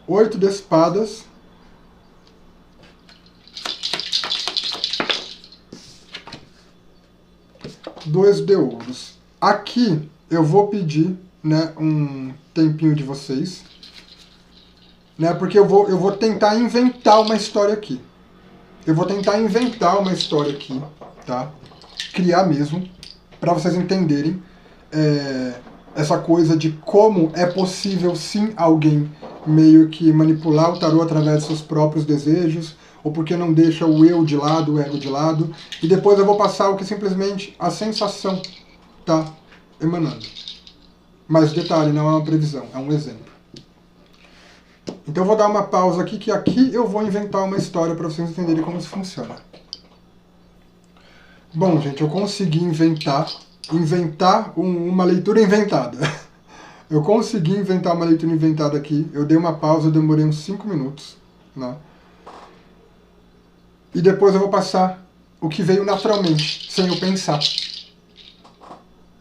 Oito de espadas. Dois de ouros. Aqui eu vou pedir, né, um tempinho de vocês, né, porque eu vou tentar inventar uma história aqui. Eu vou tentar inventar uma história aqui, tá? Criar mesmo, para vocês entenderem essa coisa de como é possível sim alguém meio que manipular o tarô através de seus próprios desejos, ou porque não deixa o eu de lado, o ego de lado, e depois eu vou passar o que simplesmente a sensação tá emanando. Mas detalhe, não é uma previsão, é um exemplo. Então eu vou dar uma pausa aqui, que aqui eu vou inventar uma história para vocês entenderem como isso funciona. Bom, gente, eu consegui inventar uma leitura inventada. Eu consegui inventar uma leitura inventada aqui. Eu dei uma pausa, eu demorei uns 5 minutos, né? E depois eu vou passar o que veio naturalmente, sem eu pensar.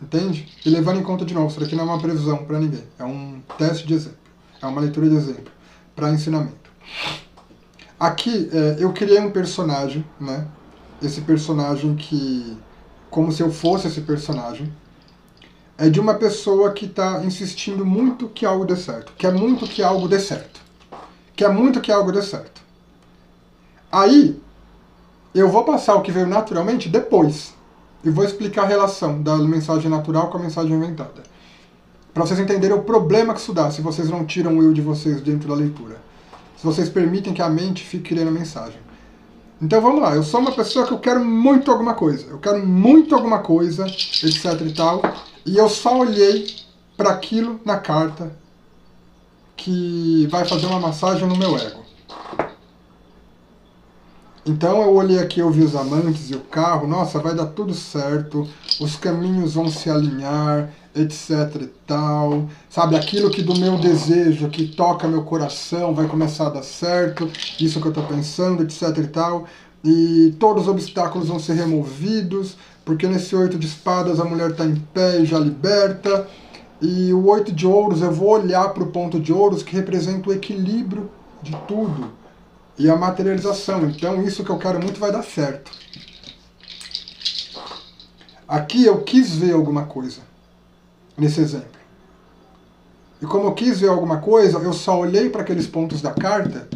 Entende? E levando em conta de novo, isso daqui não é uma previsão para ninguém. É um teste de exemplo. É uma leitura de exemplo para ensinamento. Aqui eu criei um personagem, né? Esse personagem que, como se eu fosse esse personagem, é de uma pessoa que está insistindo muito que algo dê certo. Quer muito que algo dê certo. Quer muito que algo dê certo. Aí, eu vou passar o que veio naturalmente depois. E vou explicar a relação da mensagem natural com a mensagem inventada. Para vocês entenderem o problema que isso dá, se vocês não tiram o eu de vocês dentro da leitura. Se vocês permitem que a mente fique lendo a mensagem. Então vamos lá, eu sou uma pessoa que eu quero muito alguma coisa. Eu quero muito alguma coisa, etc e tal. E eu só olhei para aquilo na carta que vai fazer uma massagem no meu ego. Então eu olhei aqui, eu vi os amantes e o carro, nossa, vai dar tudo certo, os caminhos vão se alinhar, etc e tal, sabe, aquilo que do meu desejo, que toca meu coração, vai começar a dar certo, isso que eu estou pensando, etc e tal, e todos os obstáculos vão ser removidos, porque nesse 8 de espadas a mulher está em pé e já liberta, e o 8 de ouros eu vou olhar para o ponto de ouros que representa o equilíbrio de tudo, e a materialização. Então isso que eu quero muito vai dar certo. Aqui eu quis ver alguma coisa, nesse exemplo. E como eu quis ver alguma coisa, eu só olhei para aqueles pontos da carta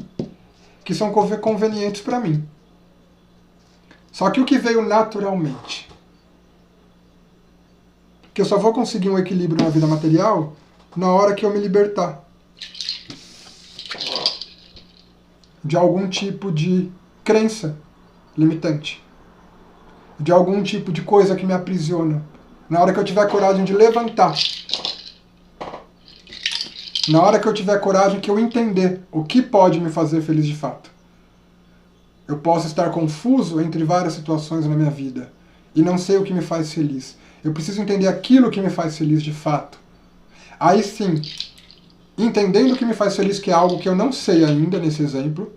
que são convenientes para mim. Só que o que veio naturalmente, que eu só vou conseguir um equilíbrio na vida material na hora que eu me libertar de algum tipo de crença limitante, de algum tipo de coisa que me aprisiona. Na hora que eu tiver coragem de levantar, na hora que eu tiver coragem que eu entender o que pode me fazer feliz de fato. Eu posso estar confuso entre várias situações na minha vida e não sei o que me faz feliz. Eu preciso entender aquilo que me faz feliz de fato. Aí sim, entendendo o que me faz feliz, que é algo que eu não sei ainda nesse exemplo,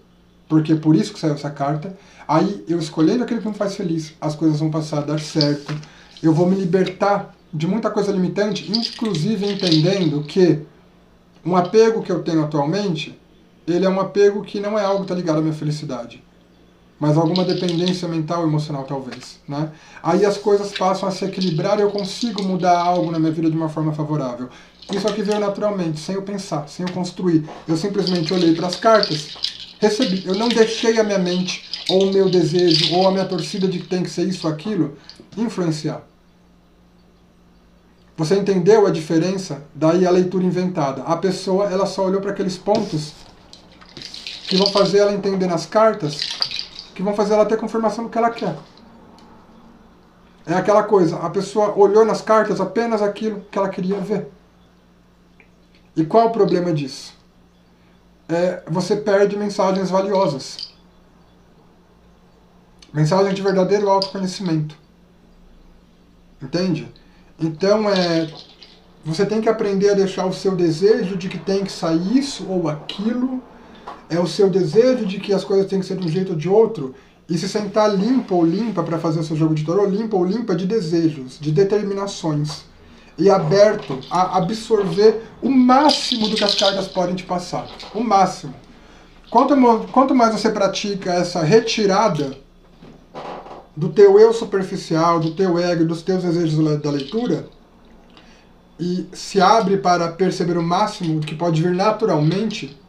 porque é por isso que saiu essa carta, aí eu escolhendo aquilo que me faz feliz, as coisas vão passar a dar certo, eu vou me libertar de muita coisa limitante, inclusive entendendo que um apego que eu tenho atualmente, ele é um apego que não é algo que está ligado à minha felicidade, mas alguma dependência mental, emocional talvez, né? Aí as coisas passam a se equilibrar e eu consigo mudar algo na minha vida de uma forma favorável. Isso aqui veio naturalmente, sem eu pensar, sem eu construir. Eu simplesmente olhei para as cartas, recebi. Eu não deixei a minha mente, ou o meu desejo, ou a minha torcida de que tem que ser isso ou aquilo, influenciar. Você entendeu a diferença? Daí a leitura inventada. A pessoa, ela só olhou para aqueles pontos que vão fazer ela entender nas cartas, que vão fazer ela ter confirmação do que ela quer. É aquela coisa, a pessoa olhou nas cartas apenas aquilo que ela queria ver. E qual o problema disso? Você perde mensagens valiosas. Mensagens de verdadeiro autoconhecimento. Entende? Então, você tem que aprender a deixar o seu desejo de que tem que sair isso ou aquilo, o seu desejo de que as coisas têm que ser de um jeito ou de outro, e se sentar limpo ou limpa para fazer o seu jogo de tarô, limpa ou limpa de desejos, de determinações, e aberto a absorver o máximo do que as cartas podem te passar. O máximo. Quanto mais você pratica essa retirada do teu eu superficial, do teu ego, dos teus desejos da leitura, e se abre para perceber o máximo do que pode vir naturalmente,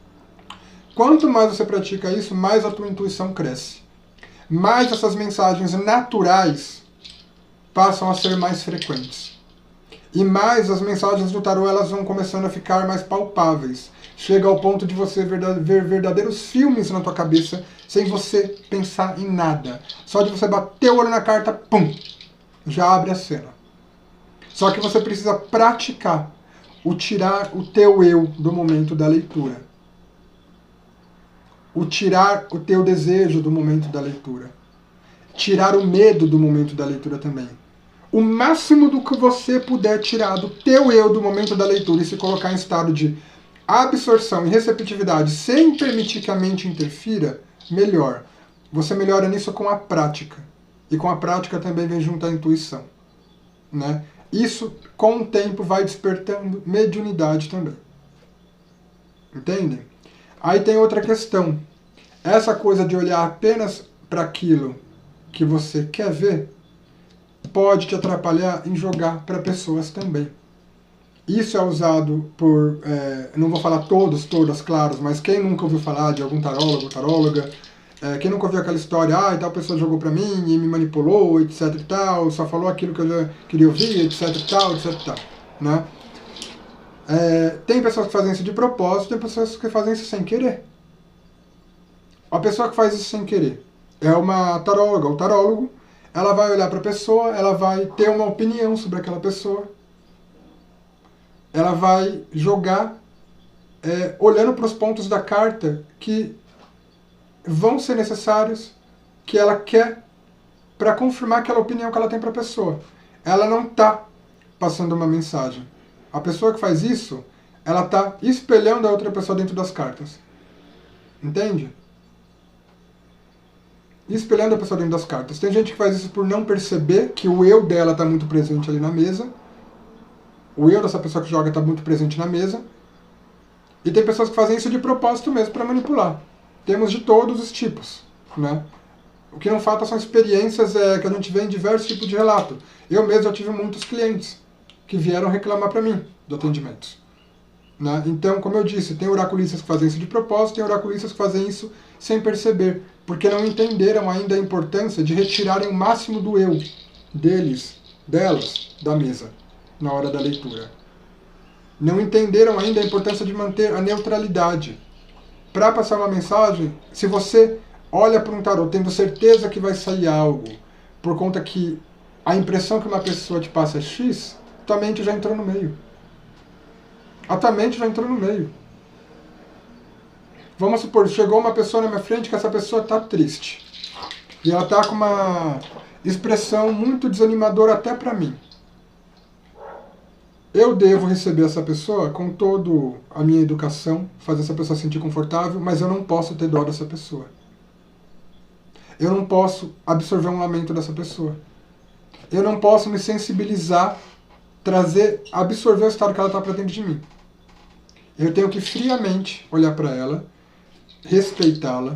quanto mais você pratica isso, mais a tua intuição cresce. Mais essas mensagens naturais passam a ser mais frequentes. E mais as mensagens do tarô elas vão começando a ficar mais palpáveis. Chega ao ponto de você ver verdadeiros filmes na tua cabeça sem você pensar em nada. Só de você bater o olho na carta, pum, já abre a cena. Só que você precisa praticar. o tirar o teu eu do momento da leitura. O tirar o teu desejo do momento da leitura. Tirar o medo do momento da leitura também. O máximo do que você puder tirar do teu eu do momento da leitura e se colocar em estado de absorção e receptividade sem permitir que a mente interfira, melhor. Você melhora nisso com a prática. E com a prática também vem junto a intuição. Né? Isso, com o tempo, vai despertando mediunidade também. Entendem? Aí tem outra questão. Essa coisa de olhar apenas para aquilo que você quer ver pode te atrapalhar em jogar para pessoas também. Isso é usado por, não vou falar todas, claros, mas quem nunca ouviu falar de algum tarólogo, taróloga, quem nunca ouviu aquela história, tal pessoa jogou pra mim e me manipulou, etc e tal, só falou aquilo que eu queria ouvir, etc e tal, né? Tem pessoas que fazem isso de propósito, tem pessoas que fazem isso sem querer. A pessoa que faz isso sem querer é uma taróloga ou tarólogo, ela vai olhar para a pessoa, ela vai ter uma opinião sobre aquela pessoa, ela vai jogar olhando para os pontos da carta que vão ser necessários, que ela quer para confirmar aquela opinião que ela tem para a pessoa. Ela não está passando uma mensagem. A pessoa que faz isso, ela está espelhando a outra pessoa dentro das cartas. Entende? Espelhando a pessoa dentro das cartas. Tem gente que faz isso por não perceber que o eu dela está muito presente ali na mesa. O eu dessa pessoa que joga está muito presente na mesa. E tem pessoas que fazem isso de propósito mesmo, para manipular. Temos de todos os tipos, né? O que não falta são experiências que a gente vê em diversos tipos de relato. Eu mesmo já tive muitos clientes que vieram reclamar para mim do atendimento. Né? Então, como eu disse, tem oraculistas que fazem isso de propósito, tem oraculistas que fazem isso sem perceber, porque não entenderam ainda a importância de retirarem o máximo do eu delas, da mesa, na hora da leitura. Não entenderam ainda a importância de manter a neutralidade. Para passar uma mensagem, se você olha para um tarô tendo certeza que vai sair algo, por conta que a impressão que uma pessoa te passa é X, tua mente já entrou no meio. A tua mente já entrou no meio. Vamos supor, chegou uma pessoa na minha frente que essa pessoa está triste. E ela está com uma expressão muito desanimadora até para mim. Eu devo receber essa pessoa com toda a minha educação, fazer essa pessoa se sentir confortável, mas eu não posso ter dó dessa pessoa. Eu não posso absorver um lamento dessa pessoa. Eu não posso me sensibilizar, absorver o estado que ela está para dentro de mim. Eu tenho que friamente olhar para ela, respeitá-la,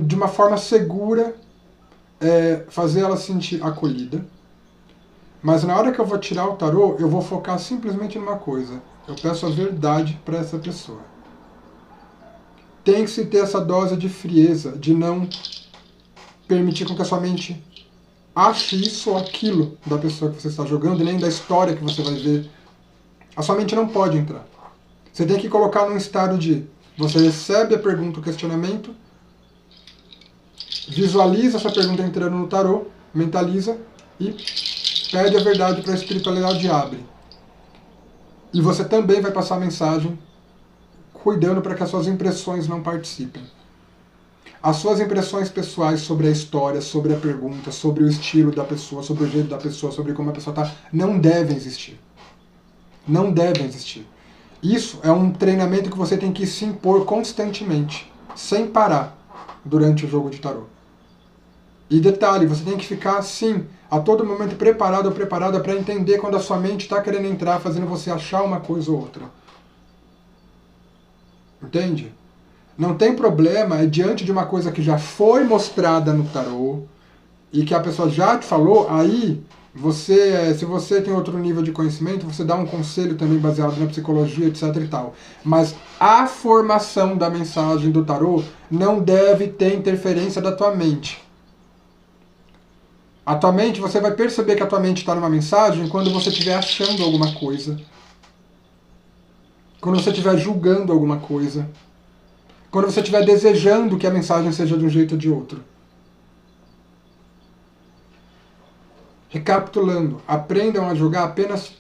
de uma forma segura, fazer ela se sentir acolhida. Mas na hora que eu vou tirar o tarô, eu vou focar simplesmente numa coisa. Eu peço a verdade para essa pessoa. Tem que se ter essa dose de frieza, de não permitir com que a sua mente ache isso ou aquilo da pessoa que você está jogando, e nem da história que você vai ver. A sua mente não pode entrar. Você tem que colocar num estado de... Você recebe a pergunta, o questionamento, visualiza essa pergunta entrando no tarô, mentaliza e pede a verdade para a espiritualidade e abre. E você também vai passar a mensagem cuidando para que as suas impressões não participem. As suas impressões pessoais sobre a história, sobre a pergunta, sobre o estilo da pessoa, sobre o jeito da pessoa, sobre como a pessoa está, não devem existir. Não devem existir. Isso é um treinamento que você tem que se impor constantemente, sem parar, durante o jogo de tarô. E detalhe, você tem que ficar, sim, a todo momento preparado ou preparada para entender quando a sua mente está querendo entrar, fazendo você achar uma coisa ou outra. Entende? Não tem problema, diante de uma coisa que já foi mostrada no tarô e que a pessoa já te falou, aí se você tem outro nível de conhecimento, você dá um conselho também baseado na psicologia, etc e tal. Mas a formação da mensagem do tarô não deve ter interferência da tua mente. A tua mente, você vai perceber que a tua mente está numa mensagem quando você estiver achando alguma coisa. Quando você estiver julgando alguma coisa. Quando você estiver desejando que a mensagem seja de um jeito ou de outro. Recapitulando, aprendam a jogar apenas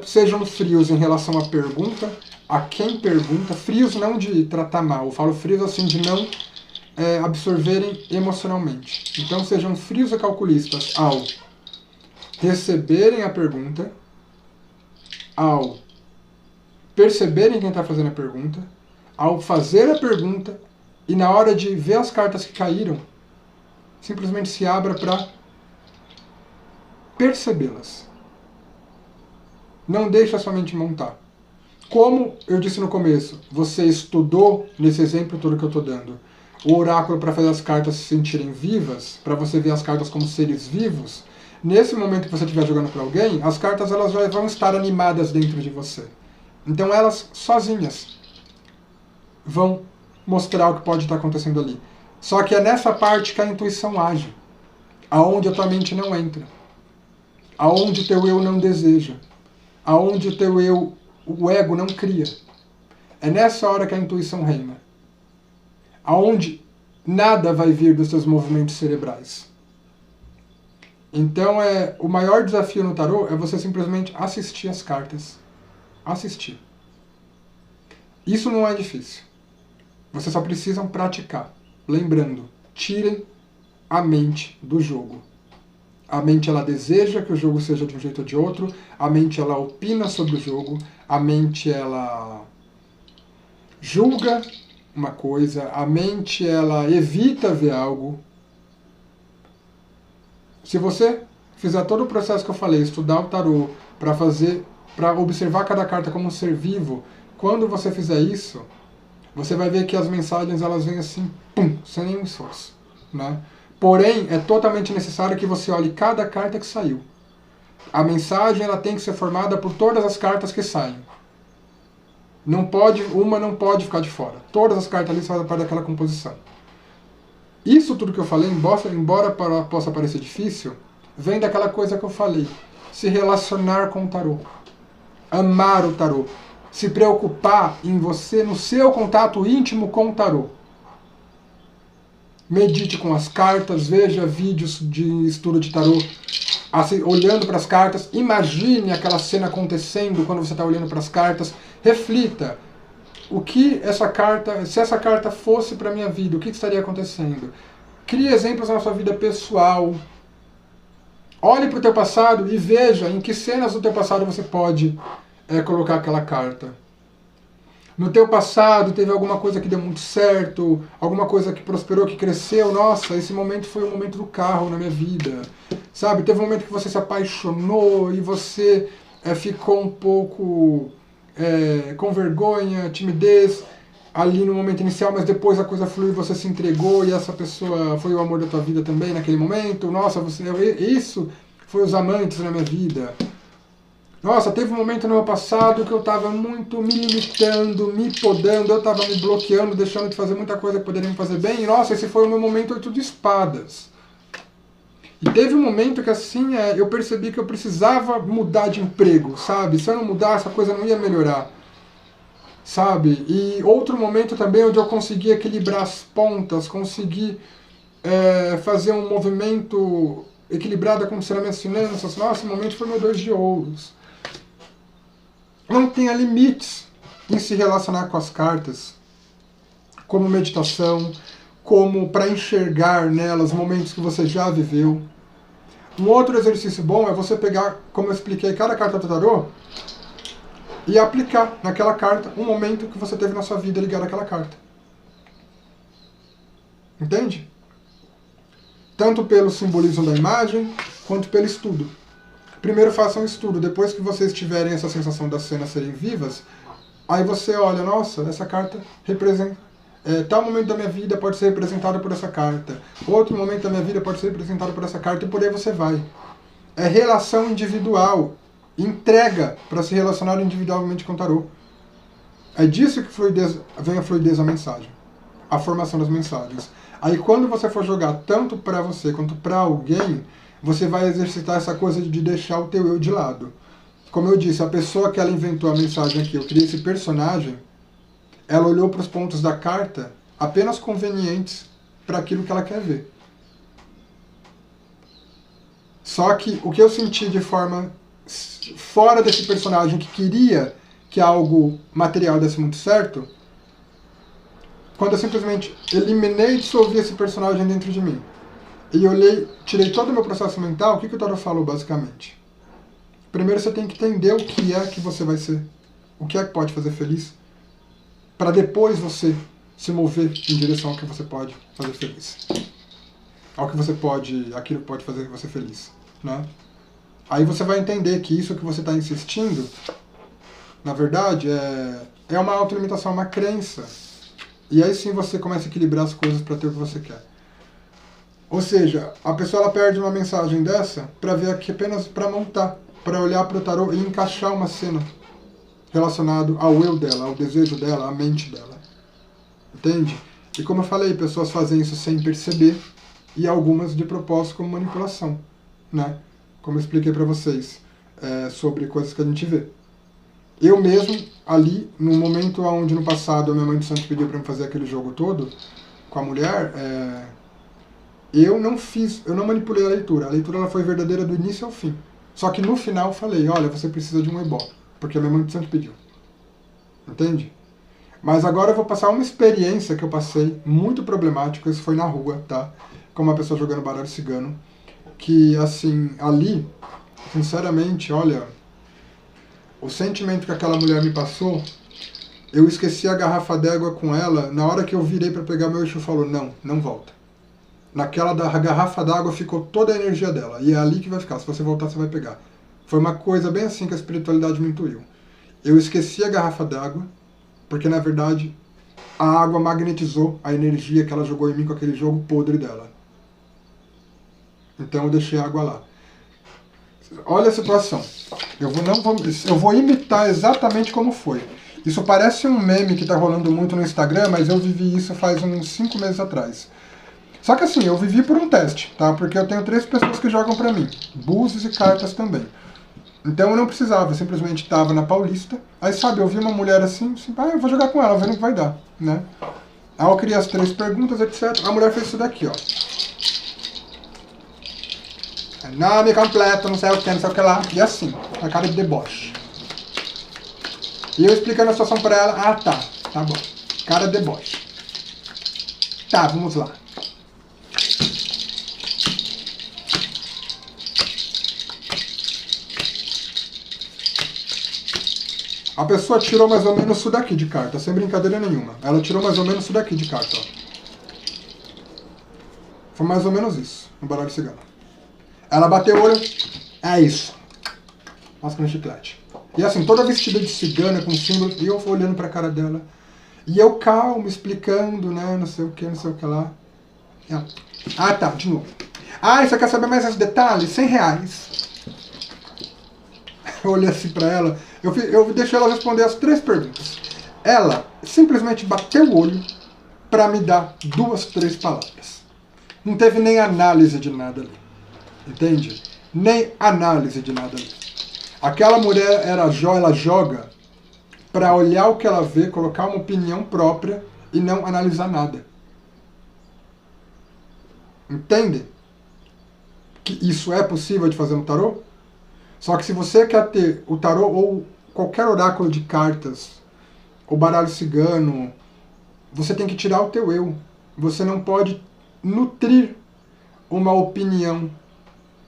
sejam frios em relação à pergunta, a quem pergunta, frios não de tratar mal, eu falo frios assim de não absorverem emocionalmente. Então sejam frios e calculistas ao receberem a pergunta, ao perceberem quem está fazendo a pergunta, ao fazer a pergunta e na hora de ver as cartas que caíram, simplesmente se abra para percebê-las. Não deixe a sua mente montar. Como eu disse no começo, você estudou, nesse exemplo todo que eu estou dando, o oráculo para fazer as cartas se sentirem vivas, para você ver as cartas como seres vivos, nesse momento que você estiver jogando para alguém, as cartas elas já vão estar animadas dentro de você. Então elas, sozinhas, vão mostrar o que pode estar acontecendo ali. Só que é nessa parte que a intuição age, aonde a tua mente não entra, aonde o teu eu não deseja, aonde o teu eu, o ego não cria. É nessa hora que a intuição reina, aonde nada vai vir dos seus movimentos cerebrais. Então o maior desafio no tarô é você simplesmente assistir as cartas. Assistir. Isso não é difícil. Vocês só precisam praticar. Lembrando, tirem a mente do jogo. A mente ela deseja que o jogo seja de um jeito ou de outro, a mente ela opina sobre o jogo, a mente ela julga uma coisa, a mente ela evita ver algo. Se você fizer todo o processo que eu falei, estudar o tarô para observar cada carta como um ser vivo, quando você fizer isso, você vai ver que as mensagens elas vêm assim, pum, sem nenhum esforço, né? Porém, é totalmente necessário que você olhe cada carta que saiu. A mensagem ela tem que ser formada por todas as cartas que saem. Uma não pode ficar de fora. Todas as cartas ali fazem parte daquela composição. Isso tudo que eu falei, embora possa parecer difícil, vem daquela coisa que eu falei. Se relacionar com o tarô. Amar o tarô. Se preocupar em você, no seu contato íntimo com o tarô. Medite com as cartas, veja vídeos de estudo de tarô, assim, olhando para as cartas, imagine aquela cena acontecendo quando você está olhando para as cartas, reflita, se essa carta fosse para a minha vida, o que estaria acontecendo? Crie exemplos na sua vida pessoal, olhe para o teu passado e veja em que cenas do teu passado você pode colocar aquela carta. No teu passado teve alguma coisa que deu muito certo, alguma coisa que prosperou, que cresceu. Nossa, esse momento foi o momento do carro na minha vida. Sabe, teve um momento que você se apaixonou e você ficou um pouco com vergonha, timidez ali no momento inicial, mas depois a coisa fluiu e você se entregou e essa pessoa foi o amor da tua vida também naquele momento. Nossa, isso foi os amantes na minha vida. Nossa, teve um momento no meu passado que eu estava muito me limitando, me podando, eu estava me bloqueando, deixando de fazer muita coisa que poderia me fazer bem. E, nossa, esse foi o meu momento 8 de espadas. E teve um momento que assim, eu percebi que eu precisava mudar de emprego, sabe? Se eu não mudasse, a coisa não ia melhorar, sabe? E outro momento também onde eu consegui equilibrar as pontas, consegui fazer um movimento equilibrado acontecer nas minhas finanças. Nossa, esse momento foi meu 2 de ouros. Não tenha limites em se relacionar com as cartas, como meditação, como para enxergar nelas momentos que você já viveu. Um outro exercício bom é você pegar, como eu expliquei, cada carta do tarô e aplicar naquela carta um momento que você teve na sua vida ligado àquela carta. Entende? Tanto pelo simbolismo da imagem, quanto pelo estudo. Primeiro façam um estudo, depois que vocês tiverem essa sensação das cenas serem vivas, aí você olha, nossa, essa carta representa... tal momento da minha vida pode ser representado por essa carta, outro momento da minha vida pode ser representado por essa carta, e por aí você vai. É relação individual, entrega para se relacionar individualmente com o tarô. É disso que vem a fluidez da mensagem, a formação das mensagens. Aí quando você for jogar tanto para você quanto para alguém, você vai exercitar essa coisa de deixar o teu eu de lado. Como eu disse, a pessoa que ela inventou a mensagem aqui, eu criei esse personagem, ela olhou para os pontos da carta apenas convenientes para aquilo que ela quer ver. Só que o que eu senti de forma fora desse personagem que queria que algo material desse muito certo, quando eu simplesmente eliminei e dissolvi esse personagem dentro de mim, e olhei, tirei todo o meu processo mental, o que o Tarot falou basicamente? Primeiro você tem que entender o que é que você vai ser, o que é que pode fazer feliz, para depois você se mover em direção ao que você pode fazer feliz. Ao que você pode, aquilo que pode fazer você feliz, né? Aí você vai entender que isso que você está insistindo, na verdade, é uma autolimitação, uma crença. E aí sim você começa a equilibrar as coisas para ter o que você quer. Ou seja, a pessoa ela perde uma mensagem dessa para ver aqui apenas para montar, para olhar para o tarô e encaixar uma cena relacionada ao eu dela, ao desejo dela, à mente dela. Entende? E como eu falei, pessoas fazem isso sem perceber e algumas de propósito como manipulação, né? Como eu expliquei para vocês, sobre coisas que a gente vê. Eu mesmo, ali, no momento onde no passado a minha mãe de santo pediu para eu fazer aquele jogo todo com a mulher, eu não manipulei a leitura. A leitura ela foi verdadeira do início ao fim. Só que no final eu falei, olha, você precisa de um ebó, porque a minha mãe de santo pediu. Entende? Mas agora eu vou passar uma experiência que eu passei, muito problemática, isso foi na rua, tá? Com uma pessoa jogando baralho cigano, que, assim, ali, sinceramente, olha, o sentimento que aquela mulher me passou, eu esqueci a garrafa d'água com ela, na hora que eu virei para pegar meu Exu falou, não, não volta. Naquela garrafa d'água ficou toda a energia dela, e é ali que vai ficar, se você voltar você vai pegar. Foi uma coisa bem assim que a espiritualidade me intuiu. Eu esqueci a garrafa d'água, porque na verdade a água magnetizou a energia que ela jogou em mim com aquele jogo podre dela. Então eu deixei a água lá. Olha a situação. Eu vou imitar exatamente como foi. Isso parece um meme que está rolando muito no Instagram, mas eu vivi isso faz uns 5 meses atrás. Só que assim, eu vivi por um teste, tá? Porque eu tenho 3 pessoas que jogam pra mim. Búzios e cartas também. Então eu não precisava, eu simplesmente estava na Paulista. Aí sabe, eu vi uma mulher assim, eu vou jogar com ela, vendo o que vai dar, né? Aí eu criei as 3 perguntas, etc. A mulher fez isso daqui, ó. Nome completo, não sei o que lá. E assim, a cara de deboche. E eu explicando a situação pra ela, tá bom. Cara de deboche. Tá, vamos lá. A pessoa tirou mais ou menos isso daqui de carta, sem brincadeira nenhuma. Ela tirou mais ou menos isso daqui de carta, ó. Foi mais ou menos isso, no baralho cigano. Ela bateu o olho, é isso. Masca no chiclete. E assim, toda vestida de cigana, com símbolo, e eu vou olhando pra cara dela. E eu calmo, explicando, né, não sei o que lá. E ela, tá, de novo. Você quer saber mais esses detalhes? R$100. Eu olhei assim pra ela, eu deixei ela responder as 3 perguntas. Ela simplesmente bateu o olho pra me dar 2, 3 palavras. Não teve nem análise de nada ali. Entende? Nem análise de nada ali. Aquela mulher, ela joga pra olhar o que ela vê, colocar uma opinião própria e não analisar nada. Entende? Que isso é possível de fazer no tarô? Só que se você quer ter o tarô ou qualquer oráculo de cartas, ou baralho cigano, você tem que tirar o teu eu. Você não pode nutrir uma opinião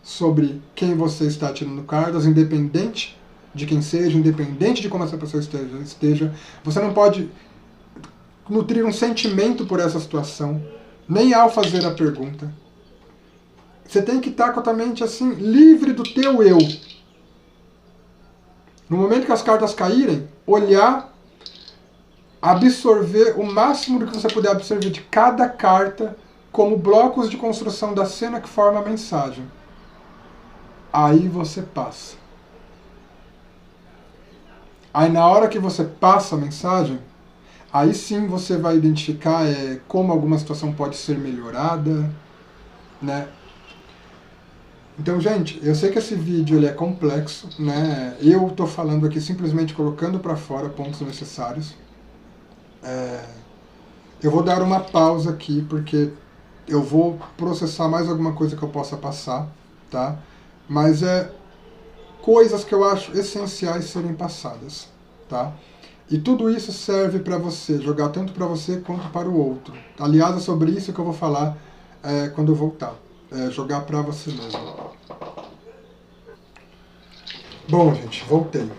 sobre quem você está tirando cartas, independente de quem seja, independente de como essa pessoa esteja. Você não pode nutrir um sentimento por essa situação, nem ao fazer a pergunta. Você tem que estar com a tua mente assim, livre do teu eu. No momento que as cartas caírem, olhar, absorver o máximo do que você puder absorver de cada carta como blocos de construção da cena que forma a mensagem. Aí você passa. Aí na hora que você passa a mensagem, aí sim você vai identificar como alguma situação pode ser melhorada, né? Então, gente, eu sei que esse vídeo ele é complexo, né? Eu estou falando aqui simplesmente colocando para fora pontos necessários. Eu vou dar uma pausa aqui, porque eu vou processar mais alguma coisa que eu possa passar, tá? Mas coisas que eu acho essenciais serem passadas, tá? E tudo isso serve para você, jogar tanto para você quanto para o outro. Aliás, é sobre isso que eu vou falar quando eu voltar. Jogar para você mesmo. Bom, gente, voltei.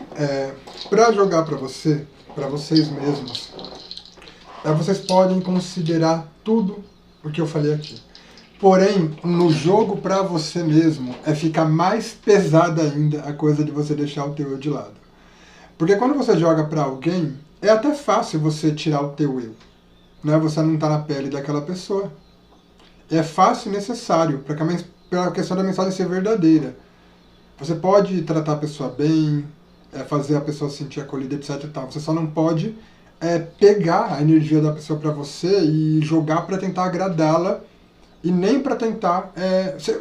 Para jogar para vocês mesmos, vocês podem considerar tudo o que eu falei aqui. Porém, no jogo para você mesmo, fica mais pesada ainda a coisa de você deixar o teu eu de lado. Porque quando você joga para alguém, é até fácil você tirar o teu eu. Né? Você não está na pele daquela pessoa. É fácil e necessário para a questão da mensagem ser verdadeira. Você pode tratar a pessoa bem, fazer a pessoa se sentir acolhida, etc. E tal. Você só não pode pegar a energia da pessoa para você e jogar para tentar agradá-la e nem para tentar...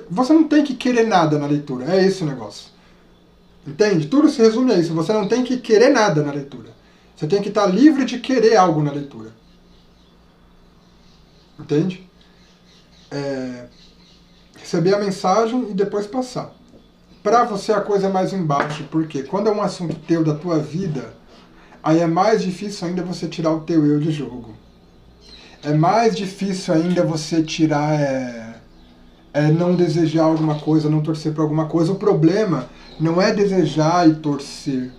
você não tem que querer nada na leitura, é esse o negócio. Entende? Tudo se resume a isso. Você não tem que querer nada na leitura. Você tem que estar livre de querer algo na leitura. Entende? Receber a mensagem e depois passar. Para você a coisa é mais embaixo, porque quando é um assunto teu da tua vida, aí é mais difícil ainda você tirar o teu eu de jogo. É mais difícil ainda você tirar, não desejar alguma coisa, não torcer por alguma coisa. O problema não é desejar e torcer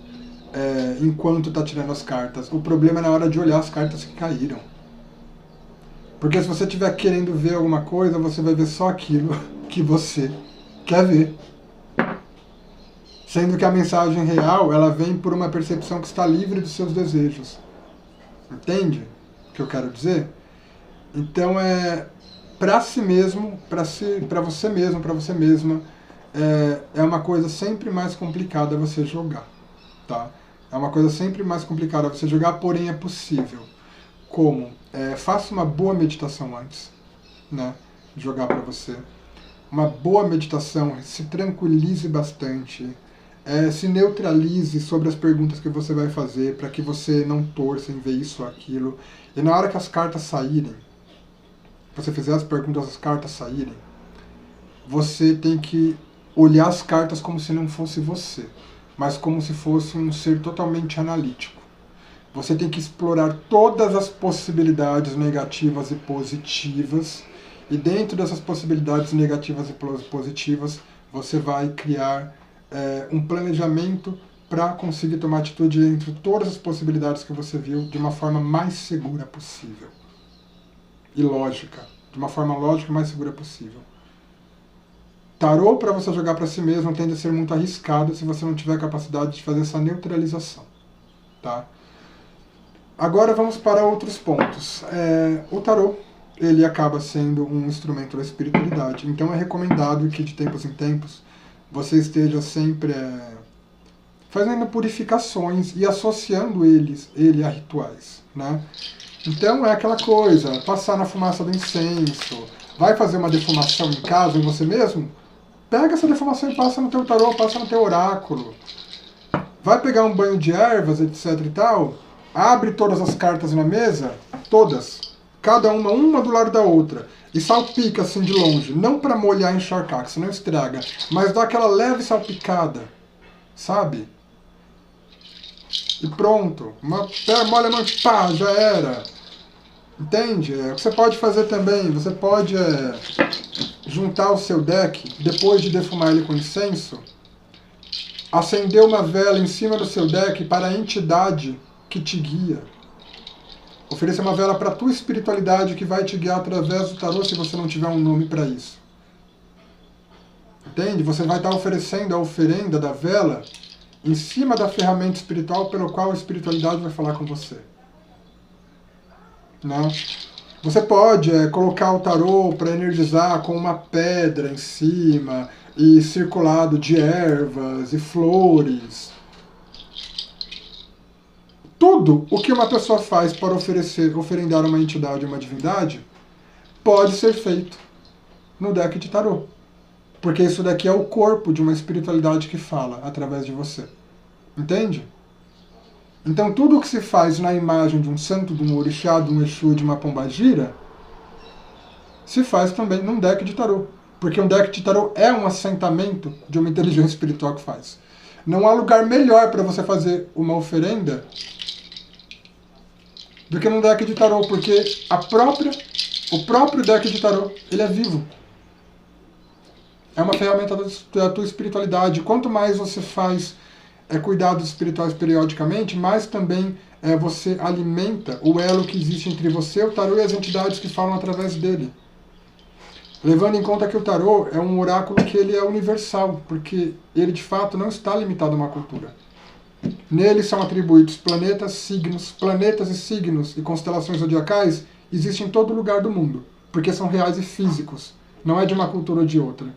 enquanto está tirando as cartas. O problema é na hora de olhar as cartas que caíram. Porque se você estiver querendo ver alguma coisa, você vai ver só aquilo que você quer ver. Sendo que a mensagem real, ela vem por uma percepção que está livre dos seus desejos. Entende o que eu quero dizer? Então para si mesmo, para você mesmo, para você mesma, é uma coisa sempre mais complicada você jogar, tá? É uma coisa sempre mais complicada você jogar, porém é possível. Como? Faça uma boa meditação antes, né, de jogar para você. Uma boa meditação, se tranquilize bastante, se neutralize sobre as perguntas que você vai fazer, para que você não torça em ver isso ou aquilo. E na hora que as cartas saírem, você fizer as perguntas, as cartas saírem, você tem que olhar as cartas como se não fosse você, mas como se fosse um ser totalmente analítico. Você tem que explorar todas as possibilidades negativas e positivas, e dentro dessas possibilidades negativas e positivas, você vai criar um planejamento para conseguir tomar atitude entre todas as possibilidades que você viu de uma forma mais segura possível. E lógica, de uma forma lógica e mais segura possível. Tarô para você jogar para si mesmo tende a ser muito arriscado se você não tiver a capacidade de fazer essa neutralização. Tá? Agora vamos para outros pontos. O tarô, ele acaba sendo um instrumento da espiritualidade, então é recomendado que de tempos em tempos você esteja sempre fazendo purificações e associando ele a rituais, né? Então é aquela coisa, passar na fumaça do incenso, vai fazer uma defumação em casa, em você mesmo? Pega essa defumação e passa no teu tarô, passa no teu oráculo. Vai pegar um banho de ervas, etc e tal, abre todas as cartas na mesa, todas, cada uma do lado da outra, e salpica assim de longe, não para molhar e encharcar, que senão estraga, mas dá aquela leve salpicada, sabe? E pronto, molha a mão, pá, já era. Entende? O que você pode fazer também, você pode juntar o seu deck, depois de defumar ele com incenso, acender uma vela em cima do seu deck para a entidade que te guia. Oferecer uma vela para a tua espiritualidade que vai te guiar através do tarô se você não tiver um nome para isso. Entende? Você vai estar oferecendo a oferenda da vela em cima da ferramenta espiritual pelo qual a espiritualidade vai falar com você. Né? Você pode colocar o tarô para energizar com uma pedra em cima e circulado de ervas e flores. Tudo o que uma pessoa faz para oferendar uma entidade, uma divindade, pode ser feito no deck de tarô. Porque isso daqui é o corpo de uma espiritualidade que fala através de você. Entende? Então tudo o que se faz na imagem de um santo, de um orixá, de um exu, de uma pombagira, se faz também num deck de tarô. Porque um deck de tarô é um assentamento de uma inteligência espiritual que faz. Não há lugar melhor para você fazer uma oferenda do que num deck de tarô, porque o próprio deck de tarô, ele é vivo. É uma ferramenta da tua espiritualidade. Quanto mais você faz cuidados espirituais periodicamente, mais também você alimenta o elo que existe entre você, o tarô e as entidades que falam através dele. Levando em conta que o tarô é um oráculo que ele é universal, porque ele de fato não está limitado a uma cultura. Nele são atribuídos planetas e signos e constelações zodiacais existem em todo lugar do mundo, porque são reais e físicos, não é de uma cultura ou de outra.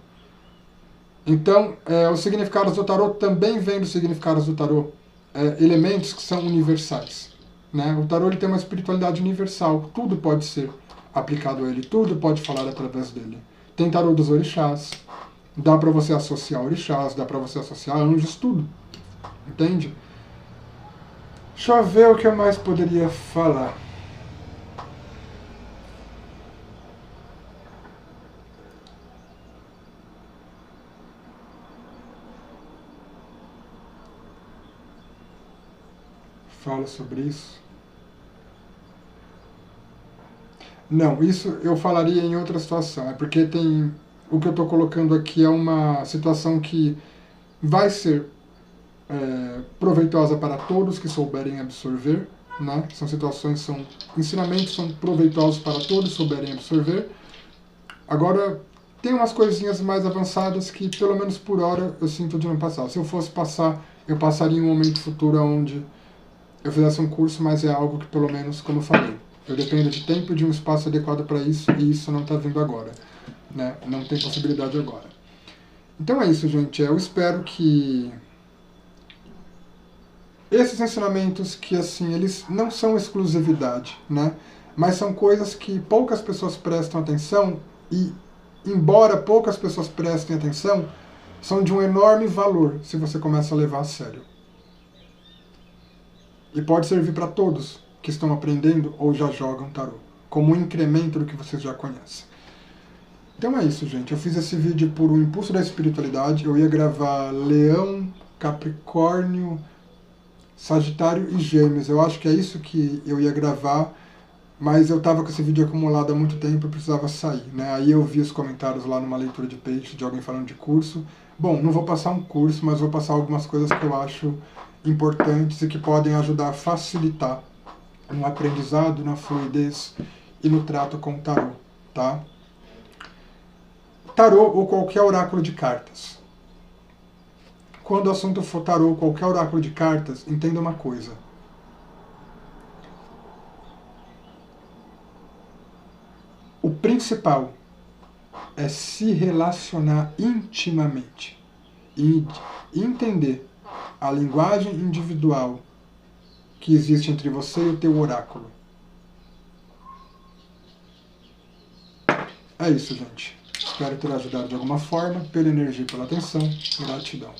Então, os significados do tarô também vêm dos significados do tarô, elementos que são universais. Né? O tarô ele tem uma espiritualidade universal, tudo pode ser aplicado a ele, tudo pode falar através dele. Tem tarô dos orixás, dá para você associar orixás, dá para você associar anjos, tudo. Entende? Deixa eu ver o que eu mais poderia falar. Fala sobre isso. Não, isso eu falaria em outra situação. É porque tem o que eu estou colocando aqui é uma situação que vai ser proveitosa para todos que souberem absorver, né? São situações, são ensinamentos, são proveitosos para todos que souberem absorver. Agora, tem umas coisinhas mais avançadas que, pelo menos por hora, eu sinto de não passar. Se eu fosse passar, eu passaria em um momento futuro onde eu fizesse um curso, mas é algo que, pelo menos, como eu falei, eu dependo de tempo e de um espaço adequado para isso, e isso não está vindo agora, né? Não tem possibilidade agora. Então é isso, gente. Eu espero que esses ensinamentos que, assim, eles não são exclusividade, né? Mas são coisas que poucas pessoas prestam atenção e, embora poucas pessoas prestem atenção, são de um enorme valor se você começa a levar a sério. E pode servir para todos que estão aprendendo ou já jogam tarô, como um incremento do que vocês já conhecem. Então é isso, gente. Eu fiz esse vídeo por um impulso da espiritualidade. Eu ia gravar Leão, Capricórnio, Sagitário e Gêmeos. Eu acho que é isso que eu ia gravar, mas eu estava com esse vídeo acumulado há muito tempo e precisava sair, né? Aí eu vi os comentários lá numa leitura de peixe de alguém falando de curso. Bom, não vou passar um curso, mas vou passar algumas coisas que eu acho importantes e que podem ajudar a facilitar no aprendizado, na fluidez e no trato com o tarô, tá? Tarô ou qualquer oráculo de cartas. Quando o assunto for tarô ou qualquer oráculo de cartas, entenda uma coisa. O principal é se relacionar intimamente e entender a linguagem individual que existe entre você e o teu oráculo. É isso, gente. Espero ter ajudado de alguma forma. Pela energia e pela atenção. Gratidão.